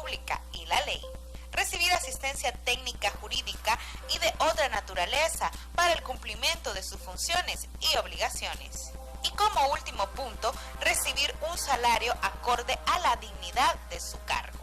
República y la ley, recibir asistencia técnica jurídica y de otra naturaleza para el cumplimiento de sus funciones y obligaciones. Y como último punto, recibir un salario acorde a la dignidad de su cargo.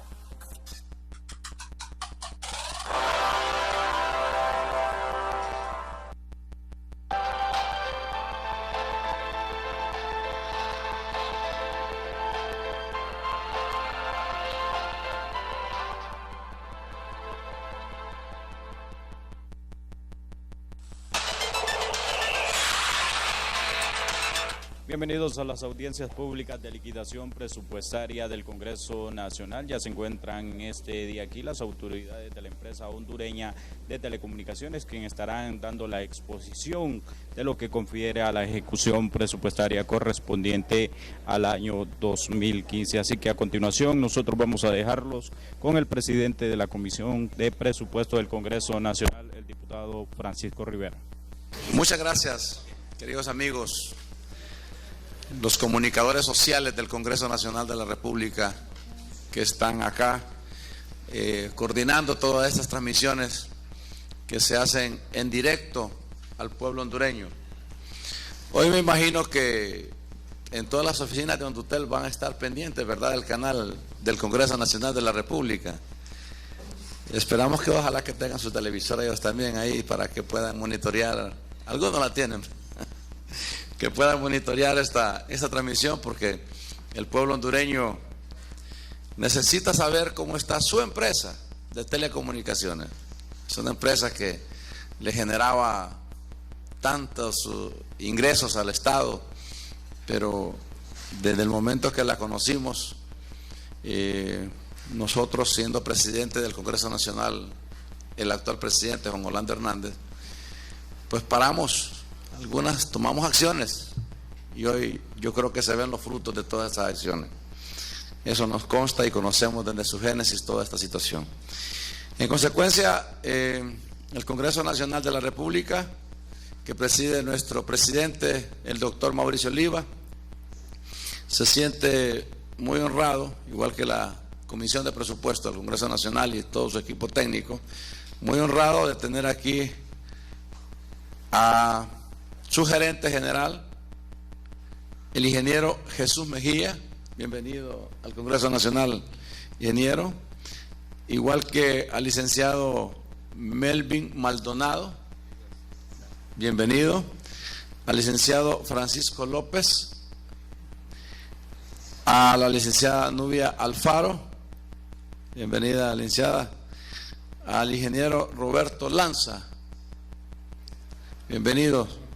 Bienvenidos a las audiencias públicas de liquidación presupuestaria del Congreso Nacional. Ya se encuentran este día aquí las autoridades de la empresa hondureña de telecomunicaciones, quienes estarán dando la exposición de lo que confiere a la ejecución presupuestaria correspondiente al año 2015. Así que a continuación nosotros vamos a dejarlos con el presidente de la Comisión de Presupuesto del Congreso Nacional, el diputado Francisco Rivera. Muchas gracias, queridos amigos, los comunicadores sociales del Congreso Nacional de la República que están acá coordinando todas estas transmisiones que se hacen en directo al pueblo hondureño. Hoy me imagino que en todas las oficinas de Hondutel van a estar pendientes, ¿verdad?, del canal del Congreso Nacional de la República. Esperamos que ojalá que tengan su televisor ellos también ahí para que puedan monitorear. Algunos la tienen. Que puedan monitorear esta transmisión, porque el pueblo hondureño necesita saber cómo está su empresa de telecomunicaciones. Es una empresa que le generaba tantos ingresos al Estado, pero desde el momento que la conocimos, nosotros siendo presidente del Congreso Nacional, el actual presidente Juan Orlando Hernández, pues tomamos acciones, y hoy yo creo que se ven los frutos de todas esas acciones. Eso nos consta y conocemos desde su génesis toda esta situación. En consecuencia, el Congreso Nacional de la República, que preside nuestro presidente, el doctor Mauricio Oliva, se siente muy honrado, igual que la Comisión de Presupuesto del Congreso Nacional y todo su equipo técnico, muy honrado de tener aquí a su gerente general, el ingeniero Jesús Mejía. Bienvenido al Congreso Nacional, ingeniero. Igual que al licenciado Melvin Maldonado, bienvenido. Al licenciado Francisco López, a la licenciada Nubia Alfaro, bienvenida licenciada. Al ingeniero Roberto Lanza, bienvenido.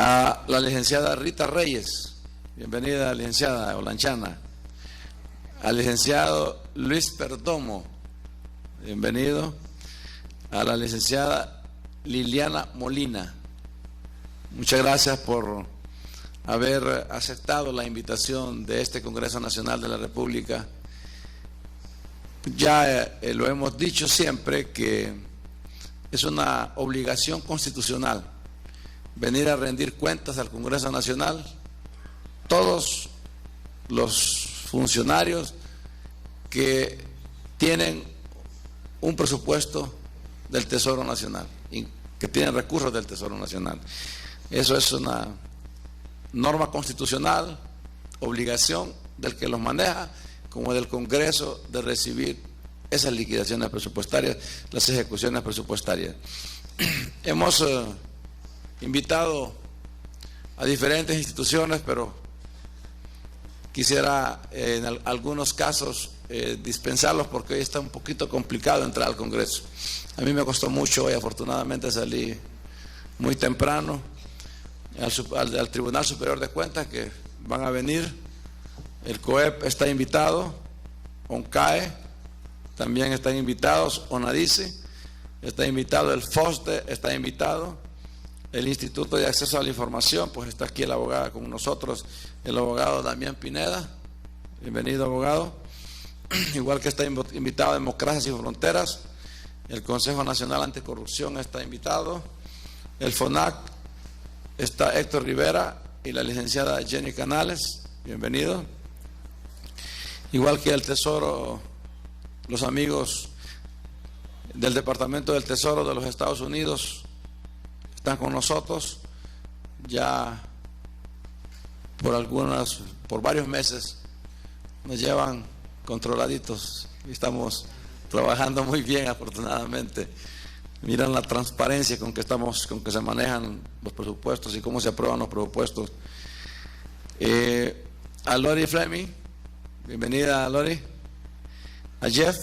A la licenciada Rita Reyes, bienvenida licenciada Olanchana. Al licenciado Luis Perdomo, bienvenido. A la licenciada Liliana Molina, muchas gracias por haber aceptado la invitación de este Congreso Nacional de la República. Ya lo hemos dicho siempre que es una obligación constitucional venir a rendir cuentas al Congreso Nacional. Todos los funcionarios que tienen un presupuesto del Tesoro Nacional y que tienen recursos del Tesoro Nacional. Eso es una norma constitucional, obligación del que los maneja, como del Congreso, de recibir esas liquidaciones presupuestarias, las ejecuciones presupuestarias. Hemos invitado a diferentes instituciones, pero quisiera en algunos casos dispensarlos porque hoy está un poquito complicado entrar al Congreso. A mí me costó mucho hoy, afortunadamente salí muy temprano al Tribunal Superior de Cuentas, que van a venir. El COEP está invitado, ONCAE también están invitados, ONADICE está invitado, el FOSDE está invitado, el Instituto de Acceso a la Información, pues está aquí el abogado con nosotros, el abogado Damián Pineda, bienvenido abogado, igual que está invitado Democracia Sin Fronteras, el Consejo Nacional Anticorrupción está invitado, el FONAC está Héctor Rivera y la licenciada Jenny Canales, bienvenido. Igual que el Tesoro, los amigos del Departamento del Tesoro de los Estados Unidos están con nosotros ya por varios meses. Nos llevan controladitos y estamos trabajando muy bien, afortunadamente. Miran la transparencia con que se manejan los presupuestos y cómo se aprueban los presupuestos. A Lori Fleming, bienvenida Lori. A Jeff,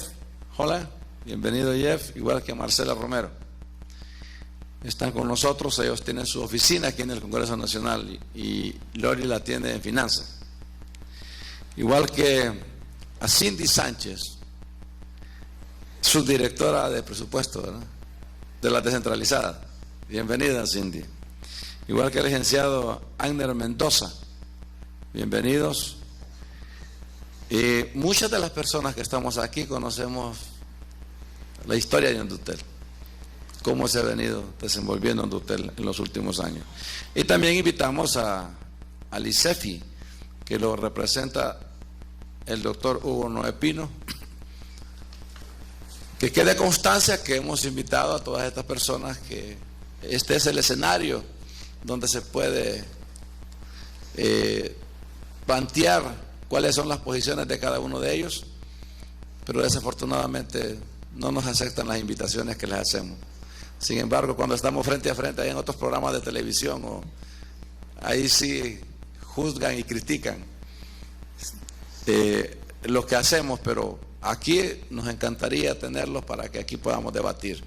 hola, bienvenido Jeff, igual que a Marcela Romero. Están con nosotros, ellos tienen su oficina aquí en el Congreso Nacional y Lori la tiene en finanzas. Igual que a Cindy Sánchez, subdirectora de presupuesto, ¿verdad?, de la descentralizada. Bienvenida, Cindy. Igual que el licenciado Agner Mendoza. Bienvenidos. Muchas de las personas que estamos aquí conocemos la historia de Hondutel, cómo se ha venido desenvolviendo Hondutel en los últimos años. Y también invitamos al ICEFI, que lo representa el doctor Hugo Noé Pino. Que quede constancia que hemos invitado a todas estas personas, que este es el escenario donde se puede plantear cuáles son las posiciones de cada uno de ellos, pero desafortunadamente no nos aceptan las invitaciones que les hacemos. Sin embargo, cuando estamos frente a frente ahí en otros programas de televisión, ahí sí juzgan y critican lo que hacemos, pero aquí nos encantaría tenerlos para que aquí podamos debatir.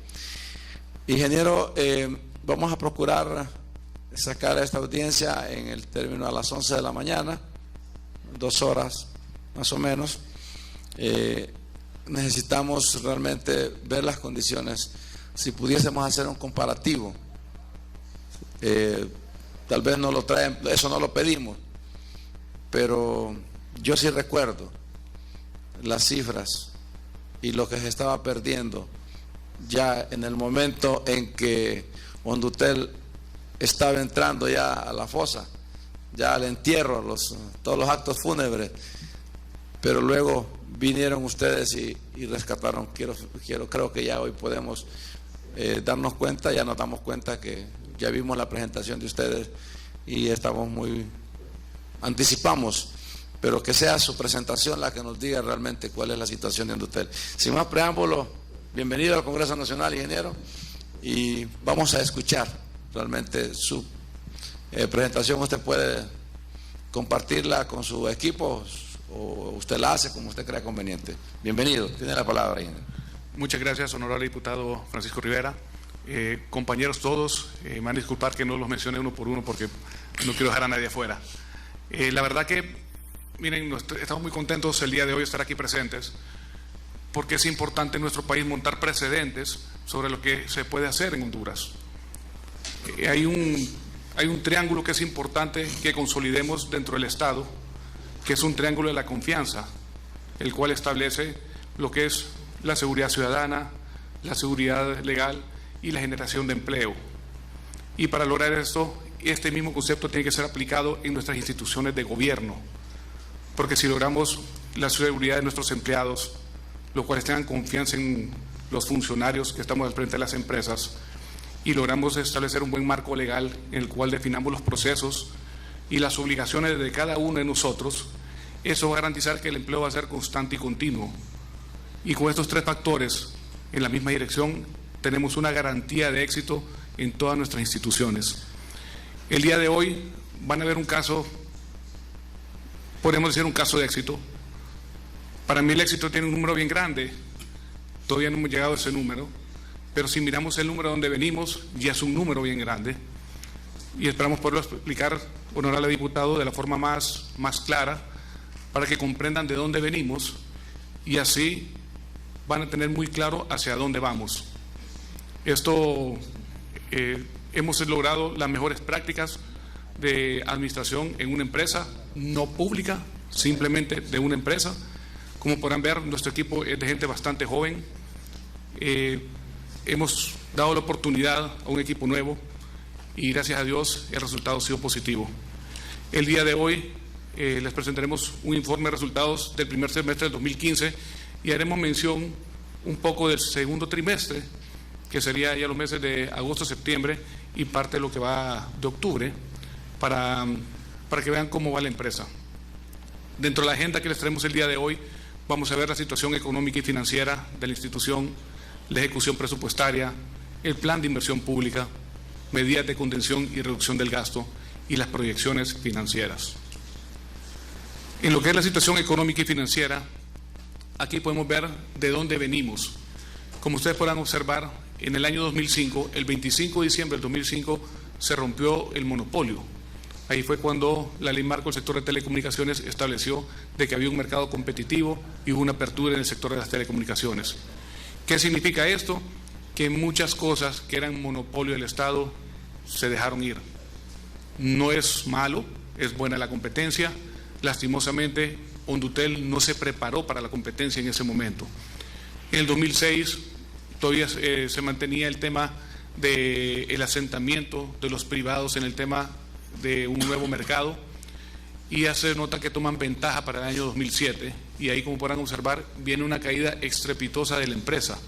Ingeniero, vamos a procurar sacar a esta audiencia en el término a las 11 de la mañana, 2 horas más o menos. Necesitamos realmente ver las condiciones. Si pudiésemos hacer un comparativo, tal vez no lo traen, eso no lo pedimos, pero yo sí recuerdo las cifras y lo que se estaba perdiendo ya en el momento en que Hondutel estaba entrando ya a la fosa, ya al entierro, todos los actos fúnebres, pero luego vinieron ustedes y rescataron. Creo que ya hoy podemos darnos cuenta, ya nos damos cuenta que ya vimos la presentación de ustedes y anticipamos, pero que sea su presentación la que nos diga realmente cuál es la situación de Hondutel. Sin más preámbulo, bienvenido al Congreso Nacional, ingeniero, y vamos a escuchar realmente su presentación. Usted puede compartirla con su equipo o usted la hace como usted crea conveniente. Bienvenido, tiene la palabra, ingeniero. Muchas gracias, honorable diputado Francisco Rivera. Compañeros todos, me van a disculpar que no los mencione uno por uno porque no quiero dejar a nadie afuera. La verdad que, miren, estamos muy contentos el día de hoy de estar aquí presentes, porque es importante en nuestro país montar precedentes sobre lo que se puede hacer en Honduras. Hay un triángulo que es importante que consolidemos dentro del Estado, que es un triángulo de la confianza, el cual establece lo que es la seguridad ciudadana, la seguridad legal y la generación de empleo. Y para lograr esto, este mismo concepto tiene que ser aplicado en nuestras instituciones de gobierno, porque si logramos la seguridad de nuestros empleados, los cuales tengan confianza en los funcionarios que estamos al frente de las empresas, y logramos establecer un buen marco legal en el cual definamos los procesos y las obligaciones de cada uno de nosotros, eso va a garantizar que el empleo va a ser constante y continuo. Y con estos 3 factores en la misma dirección, tenemos una garantía de éxito en todas nuestras instituciones. El día de hoy van a ver un caso, podemos decir un caso de éxito. Para mí el éxito tiene un número bien grande, todavía no hemos llegado a ese número, pero si miramos el número donde venimos, ya es un número bien grande. Y esperamos poderlo explicar, honorable diputado, de la forma más clara, para que comprendan de dónde venimos y así van a tener muy claro hacia dónde vamos. Esto, hemos logrado las mejores prácticas de administración en una empresa no pública, simplemente de una empresa. Como podrán ver, nuestro equipo es de gente bastante joven. Hemos dado la oportunidad a un equipo nuevo y gracias a Dios el resultado ha sido positivo. El día de hoy les presentaremos un informe de resultados del primer semestre del 2015 y haremos mención un poco del segundo trimestre, que sería ya los meses de agosto, septiembre y parte de lo que va de octubre, para que vean cómo va la empresa. Dentro de la agenda que les traemos el día de hoy, vamos a ver la situación económica y financiera de la institución, la ejecución presupuestaria, el plan de inversión pública, medidas de contención y reducción del gasto y las proyecciones financieras. En lo que es la situación económica y financiera, aquí podemos ver de dónde venimos. Como ustedes podrán observar, en el año 2005, el 25 de diciembre del 2005, se rompió el monopolio. Ahí fue cuando la ley marco del sector de telecomunicaciones estableció de que había un mercado competitivo y hubo una apertura en el sector de las telecomunicaciones. ¿Qué significa esto? Que muchas cosas que eran monopolio del Estado se dejaron ir. No es malo, es buena la competencia. Lastimosamente, Hondutel no se preparó para la competencia en ese momento. En el 2006 todavía se mantenía el tema del asentamiento de los privados en el tema de un nuevo mercado, y ya se nota que toman ventaja para el año 2007, y ahí, como podrán observar, viene una caída estrepitosa de la empresa.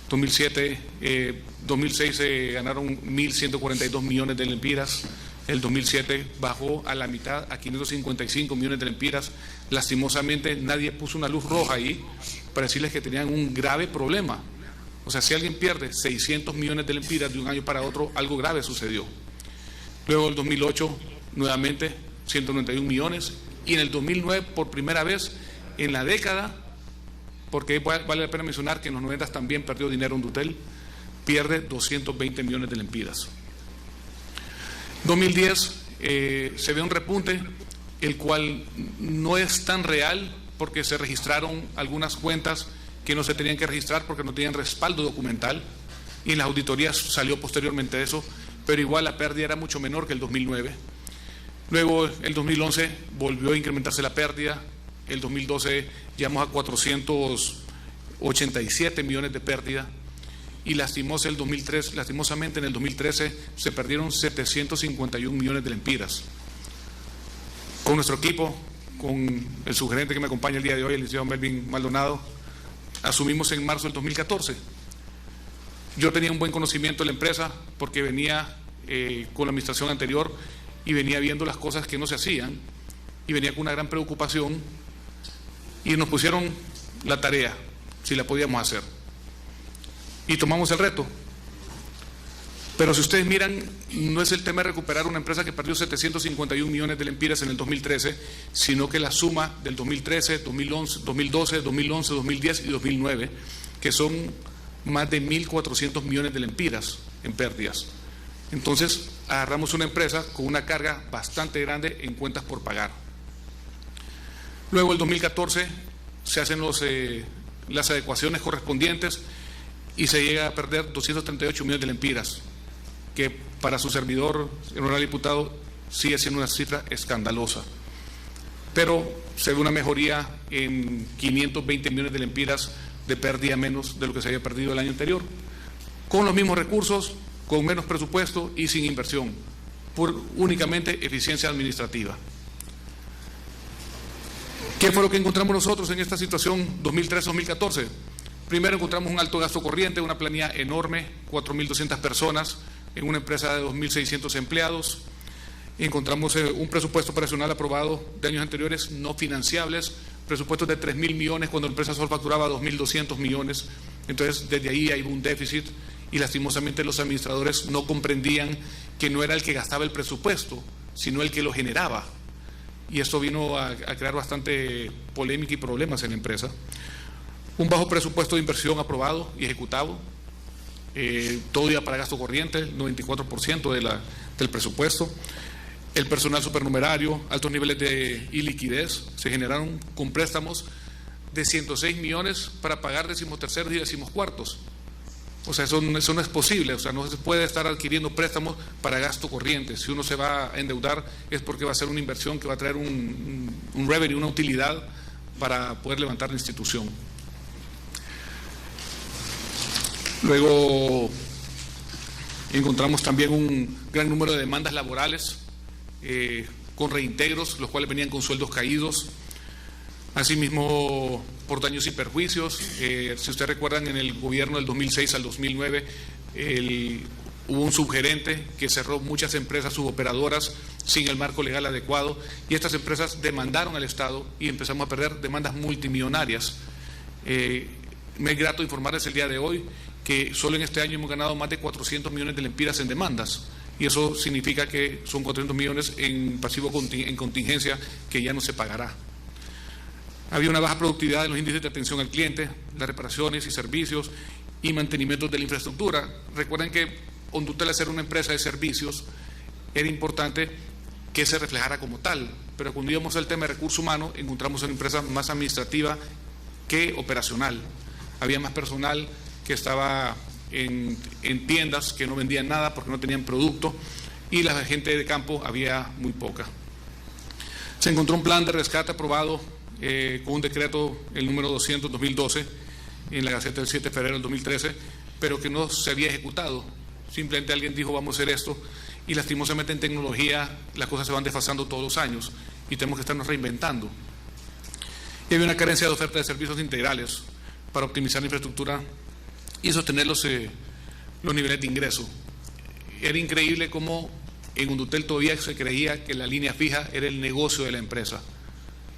2006 se ganaron 1.142 millones de lempiras. El 2007 bajó a la mitad, a 555 millones de lempiras. Lastimosamente, nadie puso una luz roja ahí para decirles que tenían un grave problema. O sea, si alguien pierde 600 millones de lempiras de un año para otro, algo grave sucedió. Luego, el 2008, nuevamente, 191 millones. Y en el 2009, por primera vez en la década, porque vale la pena mencionar que en los 90 también perdió dinero Hondutel, pierde 220 millones de lempiras. 2010 se ve un repunte, el cual no es tan real porque se registraron algunas cuentas que no se tenían que registrar porque no tenían respaldo documental, y en las auditorías salió posteriormente eso, pero igual la pérdida era mucho menor que el 2009. Luego, el 2011 volvió a incrementarse la pérdida. El 2012 llegamos a 487 millones de pérdida, y lastimosamente en el 2013 se perdieron 751 millones de lempiras. Con nuestro equipo, con el subgerente que me acompaña el día de hoy, el licenciado Melvin Maldonado, asumimos en marzo del 2014. Yo tenía un buen conocimiento de la empresa porque venía con la administración anterior y venía viendo las cosas que no se hacían, y venía con una gran preocupación, y nos pusieron la tarea, si la podíamos hacer. Y tomamos el reto. Pero si ustedes miran, no es el tema de recuperar una empresa que perdió 751 millones de lempiras en el 2013, sino que la suma del 2013, 2011, 2010 y 2009, que son más de 1.400 millones de lempiras en pérdidas. Entonces, agarramos una empresa con una carga bastante grande en cuentas por pagar. Luego, el 2014, se hacen las adecuaciones correspondientes y se llega a perder 238 millones de lempiras, que para su servidor, el honorable diputado, sigue siendo una cifra escandalosa. Pero se ve una mejoría en 520 millones de lempiras de pérdida menos de lo que se había perdido el año anterior, con los mismos recursos, con menos presupuesto y sin inversión, por únicamente eficiencia administrativa. ¿Qué fue lo que encontramos nosotros en esta situación 2013-2014? Primero, encontramos un alto gasto corriente, una planilla enorme, 4.200 personas, en una empresa de 2.600 empleados. Encontramos un presupuesto operacional aprobado de años anteriores no financiables, presupuestos de 3.000 millones cuando la empresa solo facturaba 2.200 millones. Entonces, desde ahí hay un déficit, y lastimosamente los administradores no comprendían que no era el que gastaba el presupuesto, sino el que lo generaba. Y esto vino a crear bastante polémica y problemas en la empresa. Un bajo presupuesto de inversión aprobado y ejecutado, todo iba para gasto corriente, el 94% del presupuesto. El personal supernumerario, altos niveles de iliquidez, se generaron con préstamos de 106 millones para pagar 13º y 14º. O sea, eso no es posible. O sea, no se puede estar adquiriendo préstamos para gasto corriente. Si uno se va a endeudar es porque va a ser una inversión que va a traer un revenue, una utilidad para poder levantar la institución. Luego encontramos también un gran número de demandas laborales con reintegros, los cuales venían con sueldos caídos. Asimismo, por daños y perjuicios. Si ustedes recuerdan, en el gobierno del 2006 al 2009, hubo un subgerente que cerró muchas empresas suboperadoras sin el marco legal adecuado, y estas empresas demandaron al Estado y empezamos a perder demandas multimillonarias. Me es grato informarles el día de hoy que solo en este año hemos ganado más de 400 millones de lempiras en demandas, y eso significa que son 400 millones en pasivo en contingencia que ya no se pagará. Había una baja productividad en los índices de atención al cliente, las reparaciones y servicios y mantenimiento de la infraestructura. Recuerden que Hondutel, al ser una empresa de servicios, era importante que se reflejara como tal, pero cuando íbamos al tema de recursos humanos encontramos una empresa más administrativa que operacional. Había más personal que estaba en tiendas que no vendían nada porque no tenían producto, y la gente de campo había muy poca. Se encontró un plan de rescate aprobado con un decreto, el número 200/2012, en la Gaceta del 7 de febrero del 2013, pero que no se había ejecutado. Simplemente alguien dijo vamos a hacer esto, y lastimosamente en tecnología las cosas se van desfasando todos los años y tenemos que estarnos reinventando. Y había una carencia de oferta de servicios integrales para optimizar la infraestructura y sostener los niveles de ingreso. Era increíble cómo en Hondutel todavía se creía que la línea fija era el negocio de la empresa.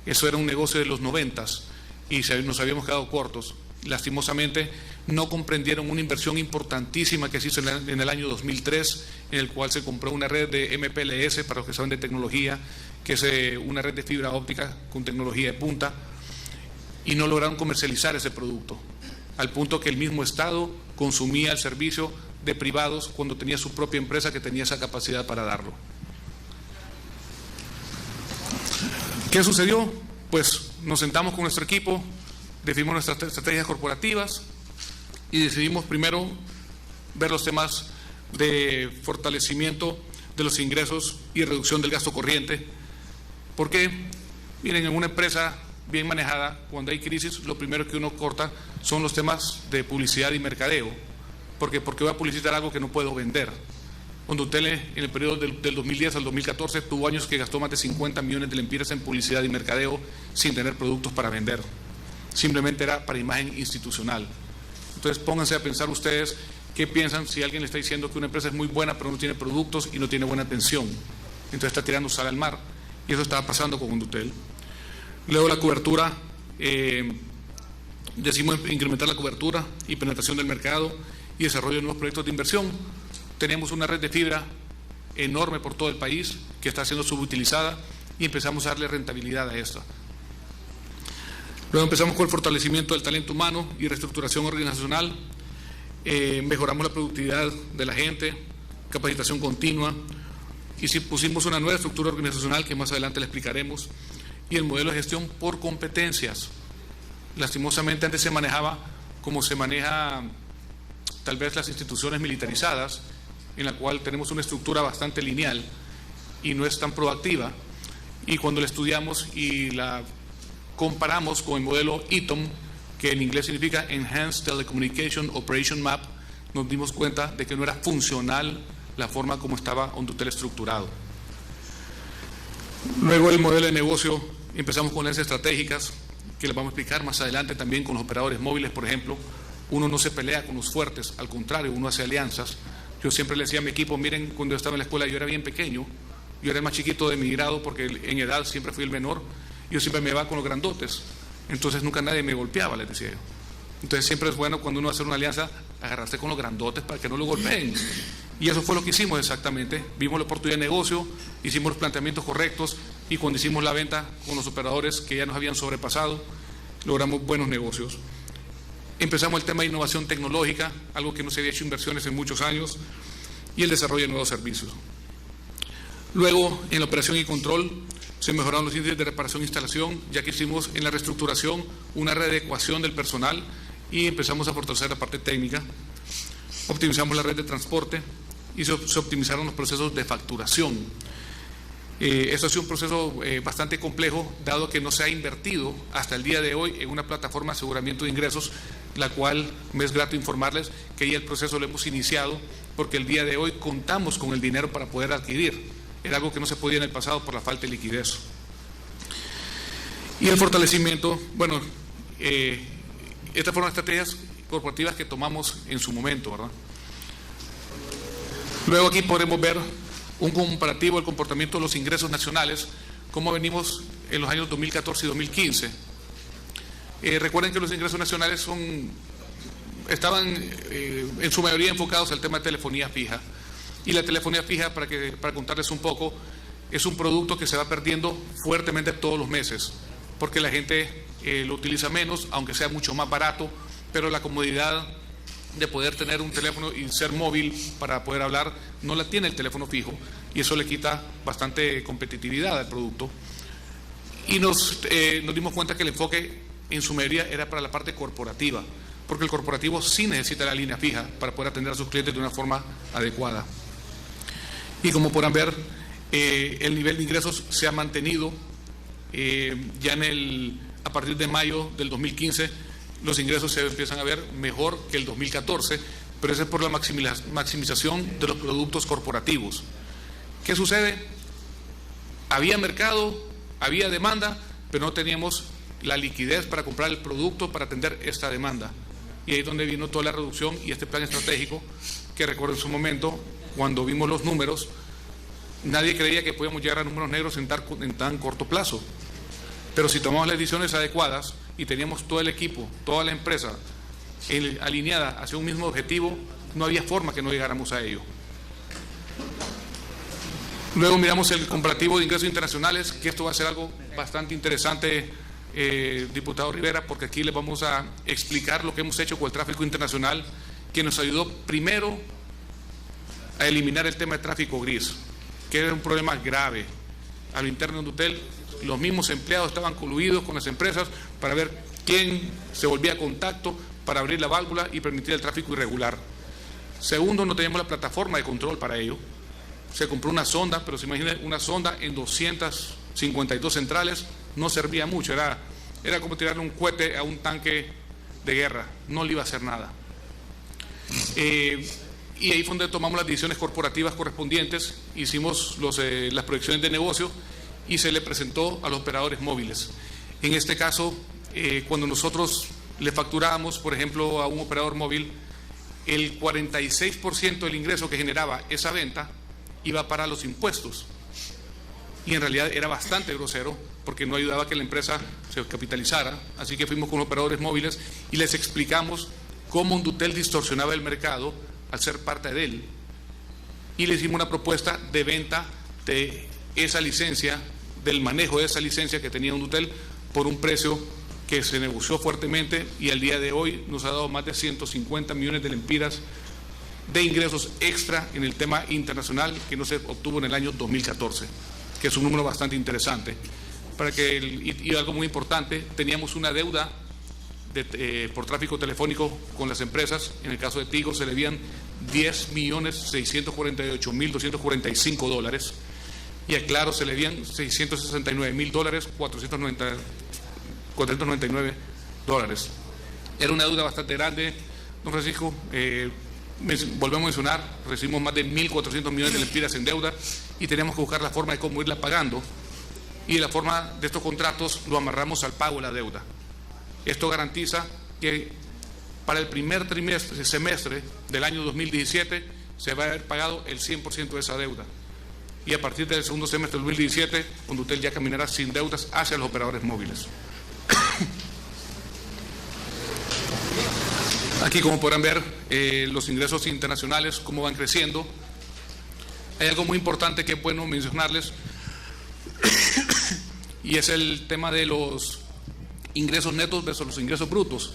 Eso era un negocio de los 90s y nos habíamos quedado cortos. Lastimosamente no comprendieron una inversión importantísima que se hizo en el año 2003, en el cual se compró una red de MPLS, para los que saben de tecnología, que es una red de fibra óptica con tecnología de punta, y no lograron comercializar ese producto, al punto que el mismo Estado consumía el servicio de privados cuando tenía su propia empresa que tenía esa capacidad para darlo. ¿Qué sucedió? Pues nos sentamos con nuestro equipo, definimos nuestras estrategias corporativas y decidimos primero ver los temas de fortalecimiento de los ingresos y reducción del gasto corriente. Porque, miren, en una empresa bien manejada, cuando hay crisis, lo primero que uno corta son los temas de publicidad y mercadeo. Porque voy a publicitar algo que no puedo vender. Hondutel, en el periodo del 2010 al 2014, tuvo años que gastó más de 50 millones de lempiras en publicidad y mercadeo sin tener productos para vender. Simplemente era para imagen institucional. Entonces pónganse a pensar ustedes qué piensan si alguien le está diciendo que una empresa es muy buena pero no tiene productos y no tiene buena atención. Entonces está tirando sal al mar. Y eso estaba pasando con Hondutel. Luego la cobertura, decidimos incrementar la cobertura y penetración del mercado y desarrollo de nuevos proyectos de inversión. Tenemos una red de fibra enorme por todo el país que está siendo subutilizada y empezamos a darle rentabilidad a esta. Luego empezamos con el fortalecimiento del talento humano y reestructuración organizacional. Mejoramos la productividad de la gente, capacitación continua, y pusimos una nueva estructura organizacional que más adelante le explicaremos, y el modelo de gestión por competencias. Lastimosamente antes se manejaba como se maneja tal vez las instituciones militarizadas, en la cual tenemos una estructura bastante lineal y no es tan proactiva, y cuando la estudiamos y la comparamos con el modelo ETOM, que en inglés significa Enhanced Telecommunication Operation Map, nos dimos cuenta de que no era funcional la forma como estaba Hondutel estructurado. Luego el modelo de negocio, empezamos con las estratégicas, que les vamos a explicar más adelante también con los operadores móviles, por ejemplo. Uno no se pelea con los fuertes, al contrario, uno hace alianzas. Yo siempre le decía a mi equipo, miren, cuando yo estaba en la escuela yo era bien pequeño, yo era el más chiquito de mi grado porque en edad siempre fui el menor, yo siempre me iba con los grandotes, entonces nunca nadie me golpeaba, les decía yo. Entonces siempre es bueno cuando uno va a hacer una alianza, agarrarse con los grandotes para que no lo golpeen. Y eso fue lo que hicimos exactamente. Vimos la oportunidad de negocio, hicimos los planteamientos correctos y cuando hicimos la venta con los operadores que ya nos habían sobrepasado, logramos buenos negocios. Empezamos el tema de innovación tecnológica, algo que no se había hecho inversiones en muchos años, y el desarrollo de nuevos servicios. Luego, en la operación y control, se mejoraron los índices de reparación e instalación, ya que hicimos en la reestructuración una readecuación del personal y empezamos a fortalecer la parte técnica. Optimizamos la red de transporte y se optimizaron los procesos de facturación. Esto ha sido un proceso bastante complejo, dado que no se ha invertido hasta el día de hoy en una plataforma de aseguramiento de ingresos, la cual me es grato informarles que ya el proceso lo hemos iniciado, porque el día de hoy contamos con el dinero para poder adquirir. era algo que no se podía en el pasado por la falta de liquidez. Y el fortalecimiento, bueno, estas fueron estrategias corporativas que tomamos en su momento, ¿verdad? Luego aquí podremos ver un comparativo del comportamiento de los ingresos nacionales, cómo venimos en los años 2014 y 2015. Recuerden que los ingresos nacionales estaban en su mayoría enfocados al tema de telefonía fija. Y la telefonía fija, para contarles un poco, es un producto que se va perdiendo fuertemente todos los meses, porque la gente lo utiliza menos, aunque sea mucho más barato, pero la comodidad de poder tener un teléfono y ser móvil para poder hablar no la tiene el teléfono fijo, y eso le quita bastante competitividad al producto. Y nos dimos cuenta que el enfoque en su mayoría era para la parte corporativa, porque el corporativo sí necesita la línea fija para poder atender a sus clientes de una forma adecuada. Y como podrán ver, el nivel de ingresos se ha mantenido. Ya a partir de mayo del 2015, los ingresos se empiezan a ver mejor que el 2014, pero eso es por la maximización de los productos corporativos. ¿Qué sucede? Había mercado, había demanda, pero no teníamos la liquidez para comprar el producto para atender esta demanda. Y ahí es donde vino toda la reducción y este plan estratégico, que recuerdo en su momento, cuando vimos los números, nadie creía que podíamos llegar a números negros en tan corto plazo. Pero si tomamos las decisiones adecuadas y teníamos todo el equipo, toda la empresa alineada hacia un mismo objetivo, no había forma que no llegáramos a ello. Luego miramos el comparativo de ingresos internacionales, que esto va a ser algo bastante interesante, diputado Rivera, porque aquí les vamos a explicar lo que hemos hecho con el tráfico internacional, que nos ayudó primero a eliminar el tema de tráfico gris, que era un problema grave. Al interno de Undutel, los mismos empleados estaban coludidos con las empresas para ver quién se volvía a contacto para abrir la válvula y permitir el tráfico irregular. Segundo, no teníamos la plataforma de control para ello. Se compró una sonda, pero se imagina una sonda en 252 centrales, no servía mucho, era como tirarle un cohete a un tanque de guerra, no le iba a hacer nada. Y ahí fue donde tomamos las decisiones corporativas correspondientes, hicimos las proyecciones de negocio y se le presentó a los operadores móviles. En este caso, cuando nosotros le facturábamos, por ejemplo, a un operador móvil, el 46% del ingreso que generaba esa venta iba para los impuestos. Y en realidad era bastante grosero, porque no ayudaba a que la empresa se capitalizara. Así que fuimos con los operadores móviles y les explicamos cómo Undutel distorsionaba el mercado al ser parte de él. Y le hicimos una propuesta de venta de esa licencia, del manejo de esa licencia que tenía Undutel, por un precio que se negoció fuertemente y al día de hoy nos ha dado más de 150 millones de lempiras de ingresos extra en el tema internacional que no se obtuvo en el año 2014, que es un número bastante interesante. Y algo muy importante, teníamos una deuda por tráfico telefónico con las empresas. En el caso de Tigo se le debían $10.648.245 y a Claro se le debían $669.499. Era una deuda bastante grande, don Francisco. Volvemos a mencionar, recibimos más de 1.400 millones de lempiras en deuda y teníamos que buscar la forma de cómo irla pagando, y la forma de estos contratos lo amarramos al pago de la deuda. Esto garantiza que para el primer semestre del año 2017 se va a haber pagado el 100% de esa deuda, y a partir del segundo semestre del 2017 Undutel ya caminará sin deudas hacia los operadores móviles. Aquí, como podrán ver, los ingresos internacionales, cómo van creciendo. Hay algo muy importante que es bueno mencionarles, y es el tema de los ingresos netos versus los ingresos brutos.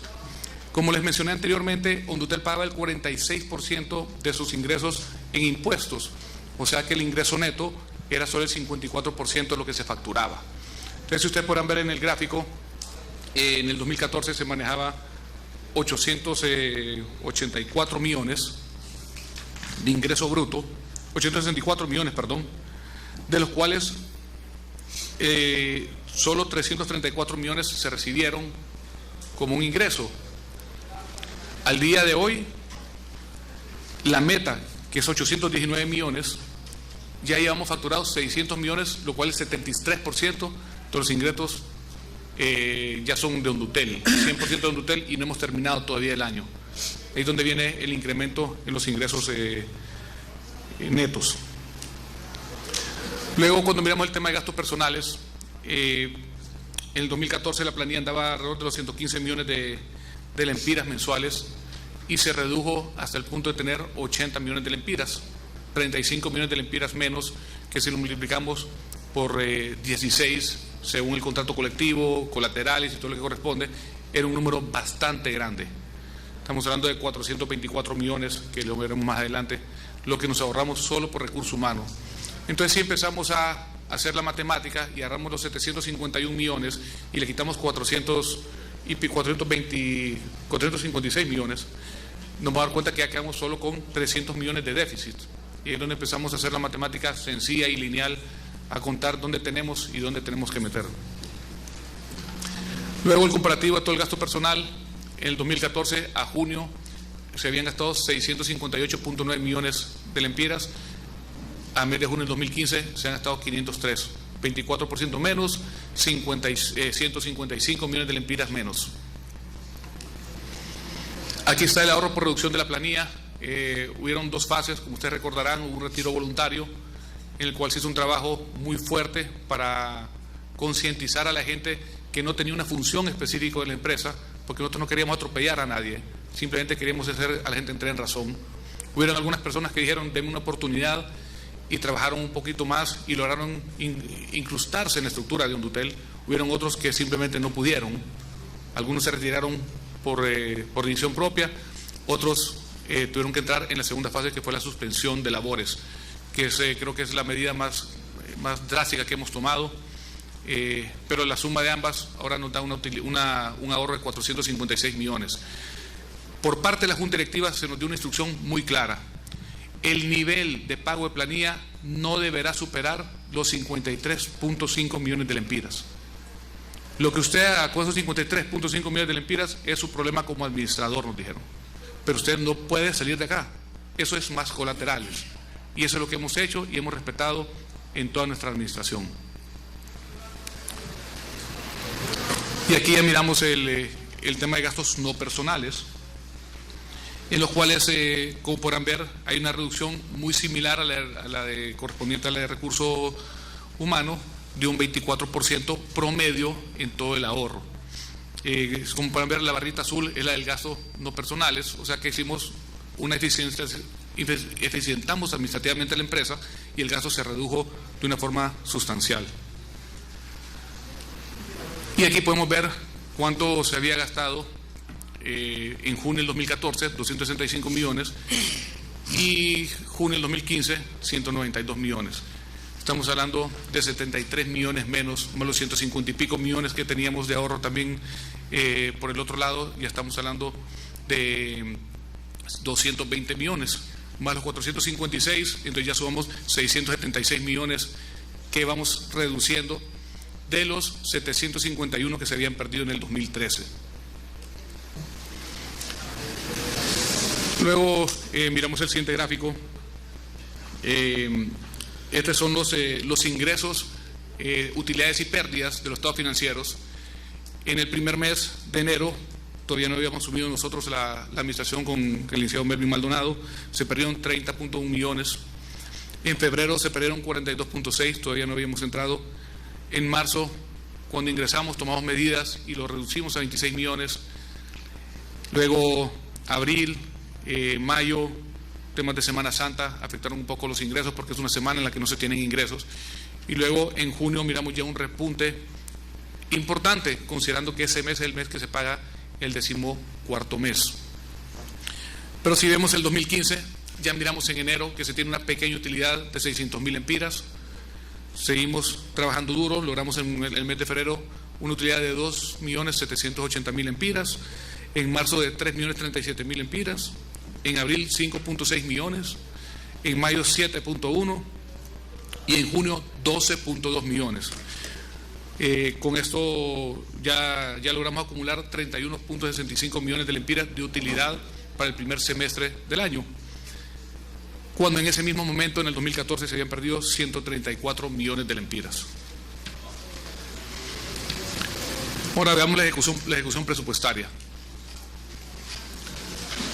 Como les mencioné anteriormente, Undutel paga el 46% de sus ingresos en impuestos, o sea que el ingreso neto era solo el 54% de lo que se facturaba. Entonces, si ustedes podrán ver en el gráfico, en el 2014 se manejaba 884 millones de ingreso bruto, 864 millones, perdón, de los cuales solo 334 millones se recibieron como un ingreso. Al día de hoy, la meta, que es 819 millones, ya llevamos facturados 600 millones, lo cual es 73% de los ingresos ya son de Hondutel, 100% de Hondutel, y no hemos terminado todavía el año. Ahí es donde viene el incremento en los ingresos netos. Luego, cuando miramos el tema de gastos personales, en el 2014 la planilla andaba alrededor de los 115 millones de lempiras mensuales y se redujo hasta el punto de tener 80 millones de lempiras, 35 millones de lempiras menos, que si lo multiplicamos por 16, según el contrato colectivo, colaterales y todo lo que corresponde, era un número bastante grande. Estamos hablando de 424 millones, que lo veremos más adelante, lo que nos ahorramos solo por recurso humano. Entonces, si empezamos a hacer la matemática y agarramos los 751 millones y le quitamos 456 millones, nos vamos a dar cuenta que ya quedamos solo con 300 millones de déficit. Y es donde empezamos a hacer la matemática sencilla y lineal, a contar dónde tenemos y dónde tenemos que meter. Luego, el comparativo de todo el gasto personal. En el 2014 a junio se habían gastado 658.9 millones de lempiras. A mes de junio del 2015 se han gastado 503, 24% menos, 155 millones de lempiras menos. Aquí está el ahorro por reducción de la planilla. Hubieron dos fases, como ustedes recordarán. Hubo un retiro voluntario en el cual se hizo un trabajo muy fuerte para concientizar a la gente que no tenía una función específica de la empresa, porque nosotros no queríamos atropellar a nadie, simplemente queríamos hacer a la gente entrar en razón. Hubieron algunas personas que dijeron, denme una oportunidad, y trabajaron un poquito más y lograron incrustarse en la estructura de Hondutel. Hubieron otros que simplemente no pudieron. Algunos se retiraron por decisión propia, otros tuvieron que entrar en la segunda fase, que fue la suspensión de labores, que creo que es la medida más drástica que hemos tomado. Pero la suma de ambas ahora nos da un ahorro de 456 millones. Por parte de la Junta Directiva se nos dio una instrucción muy clara. El nivel de pago de planilla no deberá superar los 53.5 millones de lempiras. Lo que usted haga con esos 53.5 millones de lempiras es su problema como administrador, nos dijeron. Pero usted no puede salir de acá. Eso es más colaterales. Y eso es lo que hemos hecho y hemos respetado en toda nuestra administración. Y aquí ya miramos el tema de gastos no personales, en los cuales, como podrán ver, hay una reducción muy similar a la correspondiente a la de recurso humano, de un 24% promedio en todo el ahorro. Como podrán ver, la barrita azul es la del gasto no personales, o sea que hicimos una eficientamos administrativamente la empresa y el gasto se redujo de una forma sustancial. Y aquí podemos ver cuánto se había gastado en junio del 2014, 265 millones, y junio del 2015, 192 millones. Estamos hablando de 73 millones menos, más los 150 y pico millones que teníamos de ahorro también por el otro lado, ya estamos hablando de 220 millones, más los 456, entonces ya sumamos 676 millones que vamos reduciendo de los 751 que se habían perdido en el 2013. Luego miramos el siguiente gráfico. Estos son los ingresos, utilidades y pérdidas de los estados financieros. En el primer mes de enero, todavía no habíamos asumido nosotros la administración con el licenciado Melvin Maldonado, se perdieron 30.1 millones. En febrero se perdieron 42.6, todavía no habíamos entrado. En marzo, cuando ingresamos, tomamos medidas y lo reducimos a 26 millones. Luego, abril, mayo, temas de Semana Santa afectaron un poco los ingresos porque es una semana en la que no se tienen ingresos. Y luego, en junio, miramos ya un repunte importante, considerando que ese mes es el mes que se paga el 14º mes. Pero si vemos el 2015, ya miramos en enero que se tiene una pequeña utilidad de 600.000 lempiras. Seguimos trabajando duro, logramos en el mes de febrero una utilidad de 2.780.000 lempiras, en marzo de 3.037.000 lempiras, en abril 5.6 millones, en mayo 7.1 y en junio 12.2 millones. Con esto ya logramos acumular 31.65 millones de lempiras de utilidad para el primer semestre del año. cuando en ese mismo momento, en el 2014, se habían perdido 134 millones de lempiras. Ahora veamos la ejecución presupuestaria.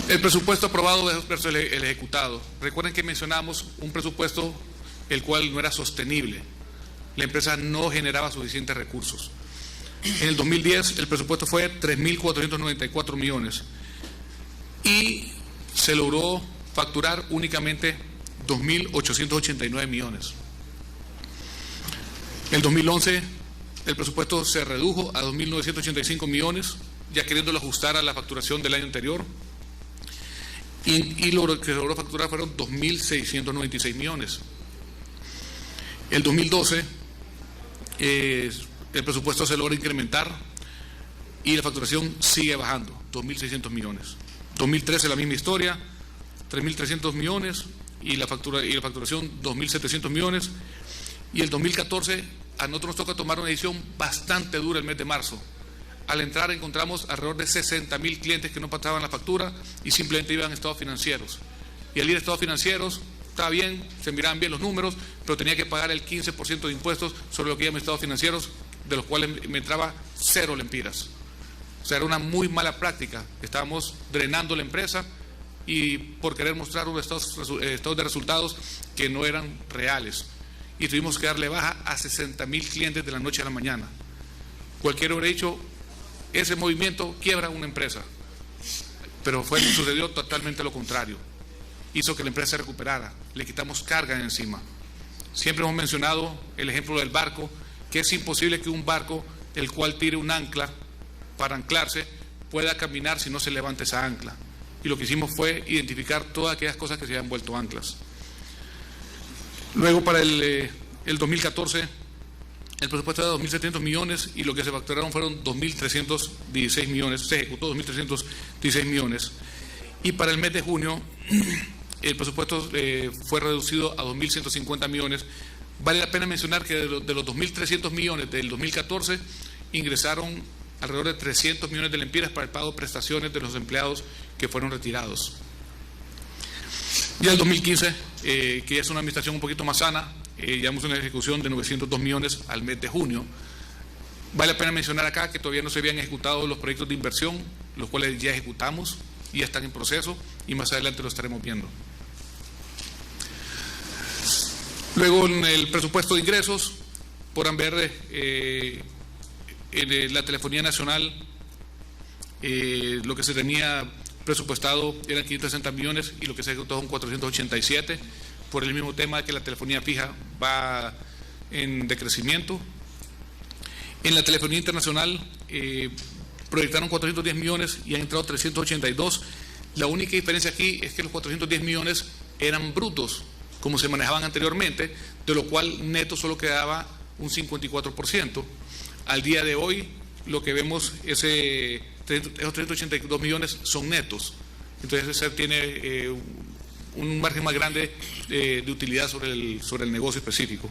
El presupuesto aprobado versus el ejecutado. Recuerden que mencionamos un presupuesto el cual no era sostenible. La empresa no generaba suficientes recursos. En el 2010 el presupuesto fue 3.494 millones y se logró facturar únicamente 2.889 millones. En el 2011 el presupuesto se redujo a 2.985 millones, ya queriéndolo ajustar a la facturación del año anterior. Y lo que logró facturar fueron 2.696 millones. El 2012 el presupuesto se logra incrementar y la facturación sigue bajando, 2.600 millones. 2013 la misma historia, 3.300 millones y la facturación 2.700 millones. Y el 2014 a nosotros nos toca tomar una decisión bastante dura el mes de marzo. Al entrar encontramos alrededor de 60.000 clientes que no pagaban la factura y simplemente iban a estados financieros. Y al ir a estados financieros, estaba bien, se miraban bien los números, pero tenía que pagar el 15% de impuestos sobre lo que iban a estados financieros, de los cuales me entraba 0 lempiras. O sea, era una muy mala práctica. Estábamos drenando la empresa y por querer mostrar unos estados de resultados que no eran reales. Y tuvimos que darle baja a 60.000 clientes de la noche a la mañana. Cualquiera hubiera dicho, ese movimiento quiebra una empresa, pero sucedió totalmente lo contrario. Hizo que la empresa se recuperara, le quitamos carga encima. Siempre hemos mencionado el ejemplo del barco, que es imposible que un barco, el cual tire un ancla para anclarse, pueda caminar si no se levanta esa ancla. Y lo que hicimos fue identificar todas aquellas cosas que se habían vuelto anclas. Luego para el 2014, el presupuesto era de 2.700 millones y lo que se facturaron fueron 2.316 millones, se ejecutó 2.316 millones. Y para el mes de junio, el presupuesto fue reducido a 2.150 millones. Vale la pena mencionar que de los 2.300 millones del 2014, ingresaron alrededor de 300 millones de lempiras para el pago de prestaciones de los empleados que fueron retirados. Ya el 2015, que ya es una administración un poquito más sana, llevamos una ejecución de 902 millones al mes de junio. Vale la pena mencionar acá que todavía no se habían ejecutado los proyectos de inversión, los cuales ya ejecutamos y ya están en proceso y más adelante lo estaremos viendo. Luego en el presupuesto de ingresos podrán ver en la telefonía nacional lo que se tenía presupuestado eran 560 millones y lo que se ejecutó son 487, por el mismo tema de que la telefonía fija va en decrecimiento. En la telefonía internacional proyectaron 410 millones y han entrado 382. La única diferencia aquí es que los 410 millones eran brutos, como se manejaban anteriormente, de lo cual neto solo quedaba un 54%. Al día de hoy lo que vemos es esos 382 millones son netos, entonces ese tiene un margen más grande de utilidad sobre el negocio específico.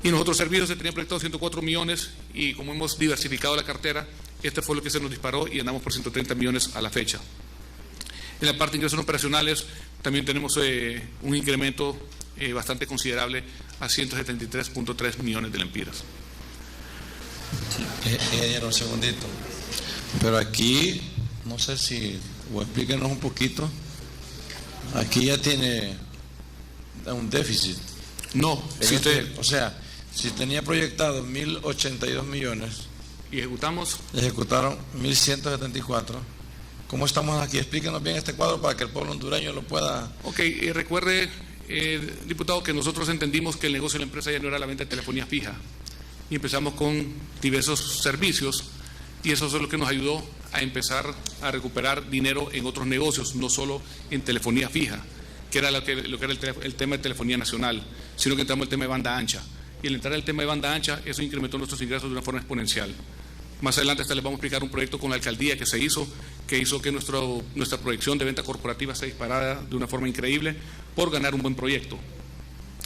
Y en los otros servicios se tenían proyectado 104 millones y como hemos diversificado la cartera, este fue lo que se nos disparó y andamos por 130 millones a la fecha. En la parte de ingresos operacionales también tenemos un incremento bastante considerable a 173.3 millones de lempiras. Ingeniero, un segundito. Pero aquí, no sé si, o explíquenos un poquito, aquí ya tiene un déficit. No, si usted, o sea, si tenía proyectado 1.082 millones y ejecutaron 1.174, ¿cómo estamos aquí? Explíquenos bien este cuadro para que el pueblo hondureño lo pueda... Ok, recuerde, diputado, que nosotros entendimos que el negocio de la empresa ya no era la venta de telefonía fija y empezamos con diversos servicios y eso es lo que nos ayudó a empezar a recuperar dinero en otros negocios, no solo en telefonía fija, que era lo que era el tema de telefonía nacional, sino que entramos en el tema de banda ancha. Y al entrar en el tema de banda ancha, eso incrementó nuestros ingresos de una forma exponencial. Más adelante hasta les vamos a explicar un proyecto con la alcaldía que hizo que nuestra proyección de venta corporativa se disparara de una forma increíble por ganar un buen proyecto.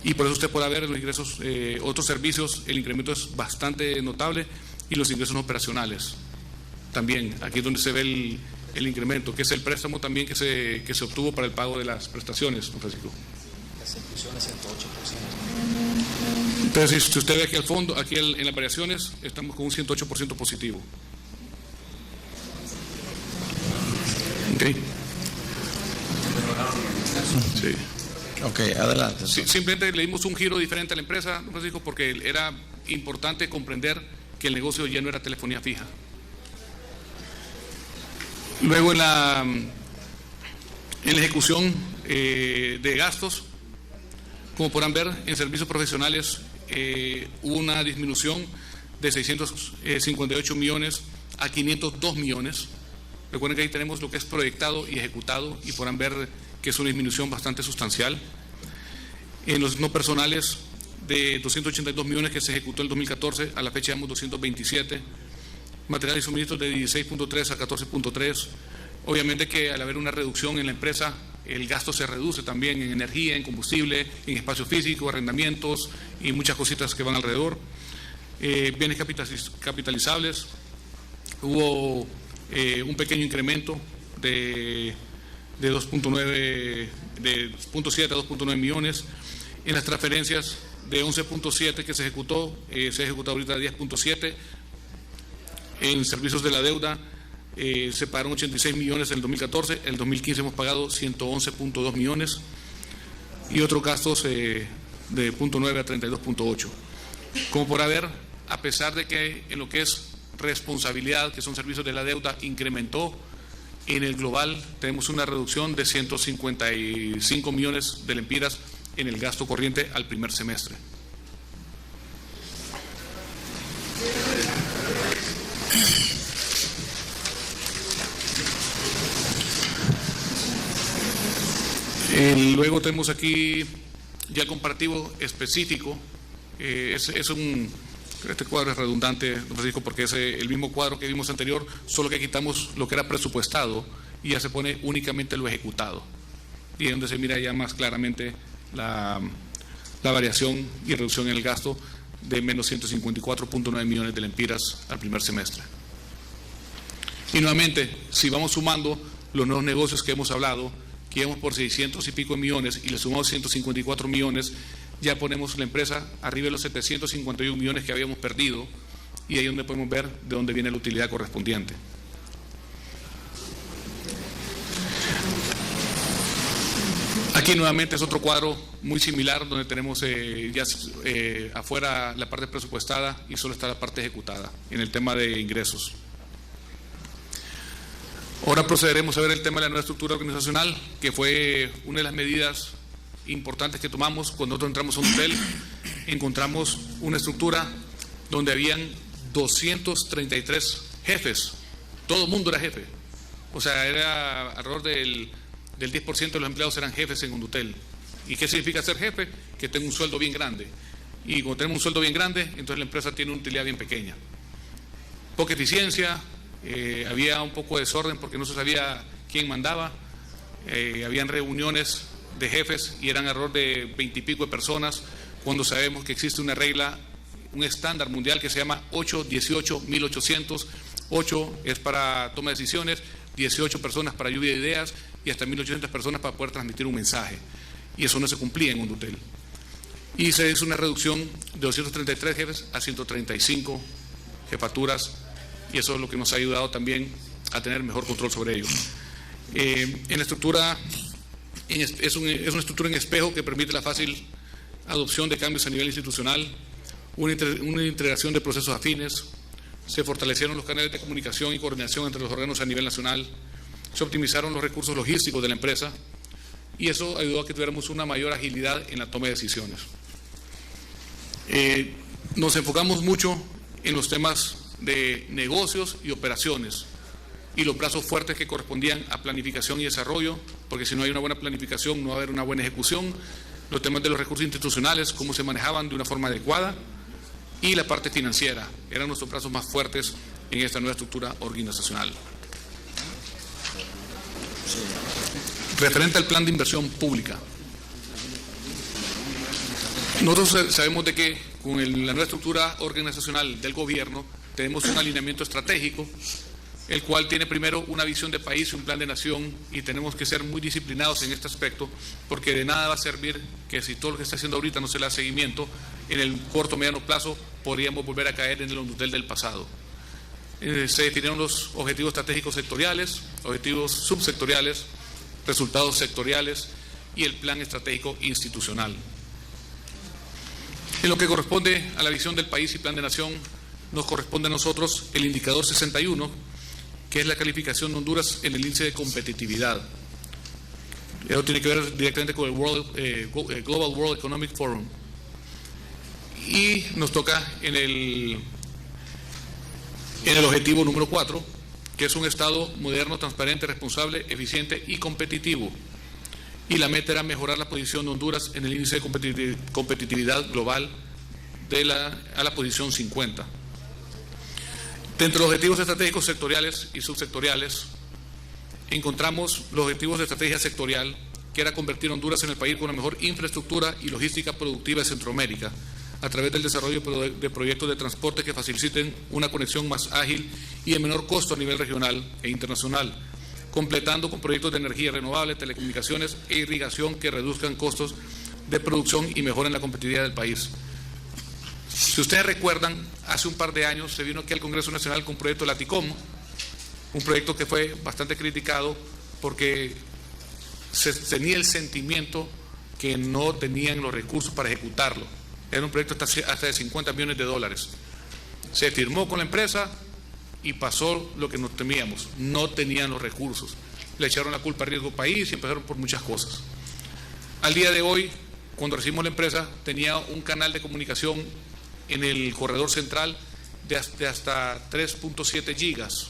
Y por eso usted puede ver en los ingresos, otros servicios, el incremento es bastante notable y los ingresos operacionales. También, aquí es donde se ve el incremento, que es el préstamo también que se obtuvo para el pago de las prestaciones, don Francisco. ejecución es 108%. Entonces, si usted ve aquí al fondo, aquí en las variaciones, estamos con un 108% positivo. ¿Ok? Sí. Ok, adelante. Sí, simplemente le dimos un giro diferente a la empresa, don Francisco, porque era importante comprender que el negocio ya no era telefonía fija. Luego en la ejecución de gastos, como podrán ver, en servicios profesionales hubo una disminución de 658 millones a 502 millones. Recuerden que ahí tenemos lo que es proyectado y ejecutado y podrán ver que es una disminución bastante sustancial. En los no personales, de 282 millones que se ejecutó en el 2014, a la fecha llevamos 227. Material y suministros de 16.3 a 14.3. Obviamente que al haber una reducción en la empresa, el gasto se reduce también en energía, en combustible, en espacio físico, arrendamientos y muchas cositas que van alrededor. Bienes capitalizables, hubo un pequeño incremento de 2.9, de 0.7 a 2.9 millones. En las transferencias de 11.7 que se ejecutó ahorita 10.7. En servicios de la deuda se pagaron 86 millones en el 2014, en el 2015 hemos pagado 111.2 millones y otros gastos de 0.9 a 32.8. Como podrá ver, a pesar de que en lo que es responsabilidad, que son servicios de la deuda, incrementó, en el global tenemos una reducción de 155 millones de lempiras en el gasto corriente al primer semestre. Luego tenemos aquí ya el comparativo específico. Este cuadro es redundante, don Francisco, porque es el mismo cuadro que vimos anterior, solo que quitamos lo que era presupuestado y ya se pone únicamente lo ejecutado. Y es donde se mira ya más claramente la variación y reducción en el gasto de menos 154.9 millones de lempiras al primer semestre. Y nuevamente, si vamos sumando los nuevos negocios que hemos hablado, que íbamos por 600 y pico millones y le sumamos 154 millones, ya ponemos la empresa arriba de los 751 millones que habíamos perdido y ahí es donde podemos ver de dónde viene la utilidad correspondiente. Aquí nuevamente es otro cuadro muy similar donde tenemos afuera la parte presupuestada y solo está la parte ejecutada en el tema de ingresos. Ahora procederemos a ver el tema de la nueva estructura organizacional, que fue una de las medidas importantes que tomamos cuando nosotros entramos a un hotel. Encontramos una estructura donde habían 233 jefes, todo el mundo era jefe, o sea, era alrededor del 10% de los empleados eran jefes en un hotel. ¿Y qué significa ser jefe? Que tengo un sueldo bien grande, y cuando tenemos un sueldo bien grande, entonces la empresa tiene una utilidad bien pequeña, poca eficiencia. Había un poco de desorden porque no se sabía quién mandaba, habían reuniones de jefes y eran alrededor de 20 y pico de personas, cuando sabemos que existe una regla, un estándar mundial que se llama 8-18-1800. 8 es para toma de decisiones, 18 personas para lluvia de ideas y hasta 1800 personas para poder transmitir un mensaje, y eso no se cumplía en un hotel. Y se hizo una reducción de 233 jefes a 135 jefaturas, y eso es lo que nos ha ayudado también a tener mejor control sobre ello. En la estructura, es una estructura en espejo que permite la fácil adopción de cambios a nivel institucional, una integración de procesos afines, se fortalecieron los canales de comunicación y coordinación entre los órganos a nivel nacional, se optimizaron los recursos logísticos de la empresa y eso ayudó a que tuviéramos una mayor agilidad en la toma de decisiones. Nos enfocamos mucho en los temas de negocios y operaciones y los brazos fuertes que correspondían a planificación y desarrollo, porque si no hay una buena planificación no va a haber una buena ejecución. Los temas de los recursos institucionales, cómo se manejaban de una forma adecuada, y la parte financiera eran nuestros brazos más fuertes en esta nueva estructura organizacional. Referente al plan de inversión pública, nosotros sabemos de que con la nueva estructura organizacional del gobierno tenemos un alineamiento estratégico el cual tiene primero una visión de país y un plan de nación, y tenemos que ser muy disciplinados en este aspecto, porque de nada va a servir que si todo lo que está haciendo ahorita no se le da seguimiento, en el corto o mediano plazo podríamos volver a caer en el Ondutel del pasado. Se definieron los objetivos estratégicos sectoriales, objetivos subsectoriales, resultados sectoriales y el plan estratégico institucional. En lo que corresponde a la visión del país y plan de nación, nos corresponde a nosotros el indicador 61, que es la calificación de Honduras en el índice de competitividad. Eso tiene que ver directamente con el Global World Economic Forum. Y nos toca en el objetivo número 4, que es un Estado moderno, transparente, responsable, eficiente y competitivo. Y la meta era mejorar la posición de Honduras en el índice de competitividad global a la posición 50. Dentro de los objetivos estratégicos sectoriales y subsectoriales, encontramos los objetivos de estrategia sectorial, que era convertir a Honduras en el país con la mejor infraestructura y logística productiva de Centroamérica, a través del desarrollo de proyectos de transporte que faciliten una conexión más ágil y de menor costo a nivel regional e internacional, completando con proyectos de energía renovable, telecomunicaciones e irrigación que reduzcan costos de producción y mejoren la competitividad del país. Si ustedes recuerdan, hace un par de años se vino aquí al Congreso Nacional con un proyecto Laticom, un proyecto que fue bastante criticado porque se tenía el sentimiento que no tenían los recursos para ejecutarlo. Era un proyecto hasta de $50 millones. Se firmó con la empresa y pasó lo que nos temíamos, no tenían los recursos. Le echaron la culpa a Riesgo País y empezaron por muchas cosas. Al día de hoy, cuando recibimos la empresa, tenía un canal de comunicación en el corredor central de hasta 3.7 gigas.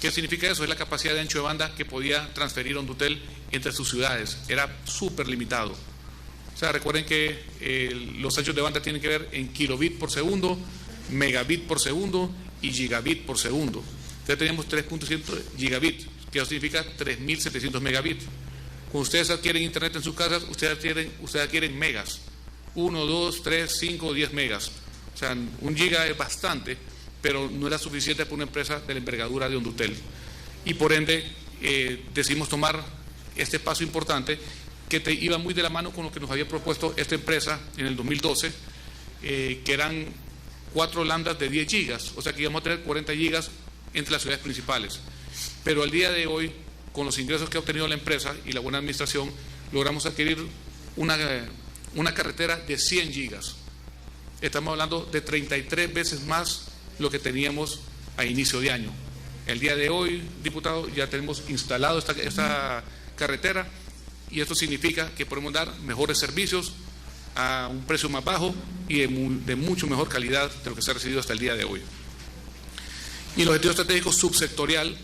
¿Qué significa eso? Es la capacidad de ancho de banda que podía transferir Hondutel entre sus ciudades. Era súper limitado. O sea, recuerden que los anchos de banda tienen que ver en kilobit por segundo, megabit por segundo y gigabit por segundo. Entonces teníamos 3.7 gigabit, que eso significa 3.700 megabits. Cuando ustedes adquieren internet en sus casas, ustedes adquieren megas. 1, 2, 3, 5, 10 megas. O sea, 1 giga es bastante, pero no era suficiente para una empresa de la envergadura de Hondutel. Y por ende, decidimos tomar este paso importante que iba muy de la mano con lo que nos había propuesto esta empresa en el 2012, que eran 4 lambdas de 10 gigas, o sea que íbamos a tener 40 gigas entre las ciudades principales. Pero al día de hoy, con los ingresos que ha obtenido la empresa y la buena administración, logramos adquirir una carretera de 100 gigas. Estamos hablando de 33 veces más lo que teníamos a inicio de año. El día de hoy, diputado, ya tenemos instalado esta carretera, y esto significa que podemos dar mejores servicios a un precio más bajo y de mucho mejor calidad de lo que se ha recibido hasta el día de hoy. Y el objetivo estratégico subsectorial,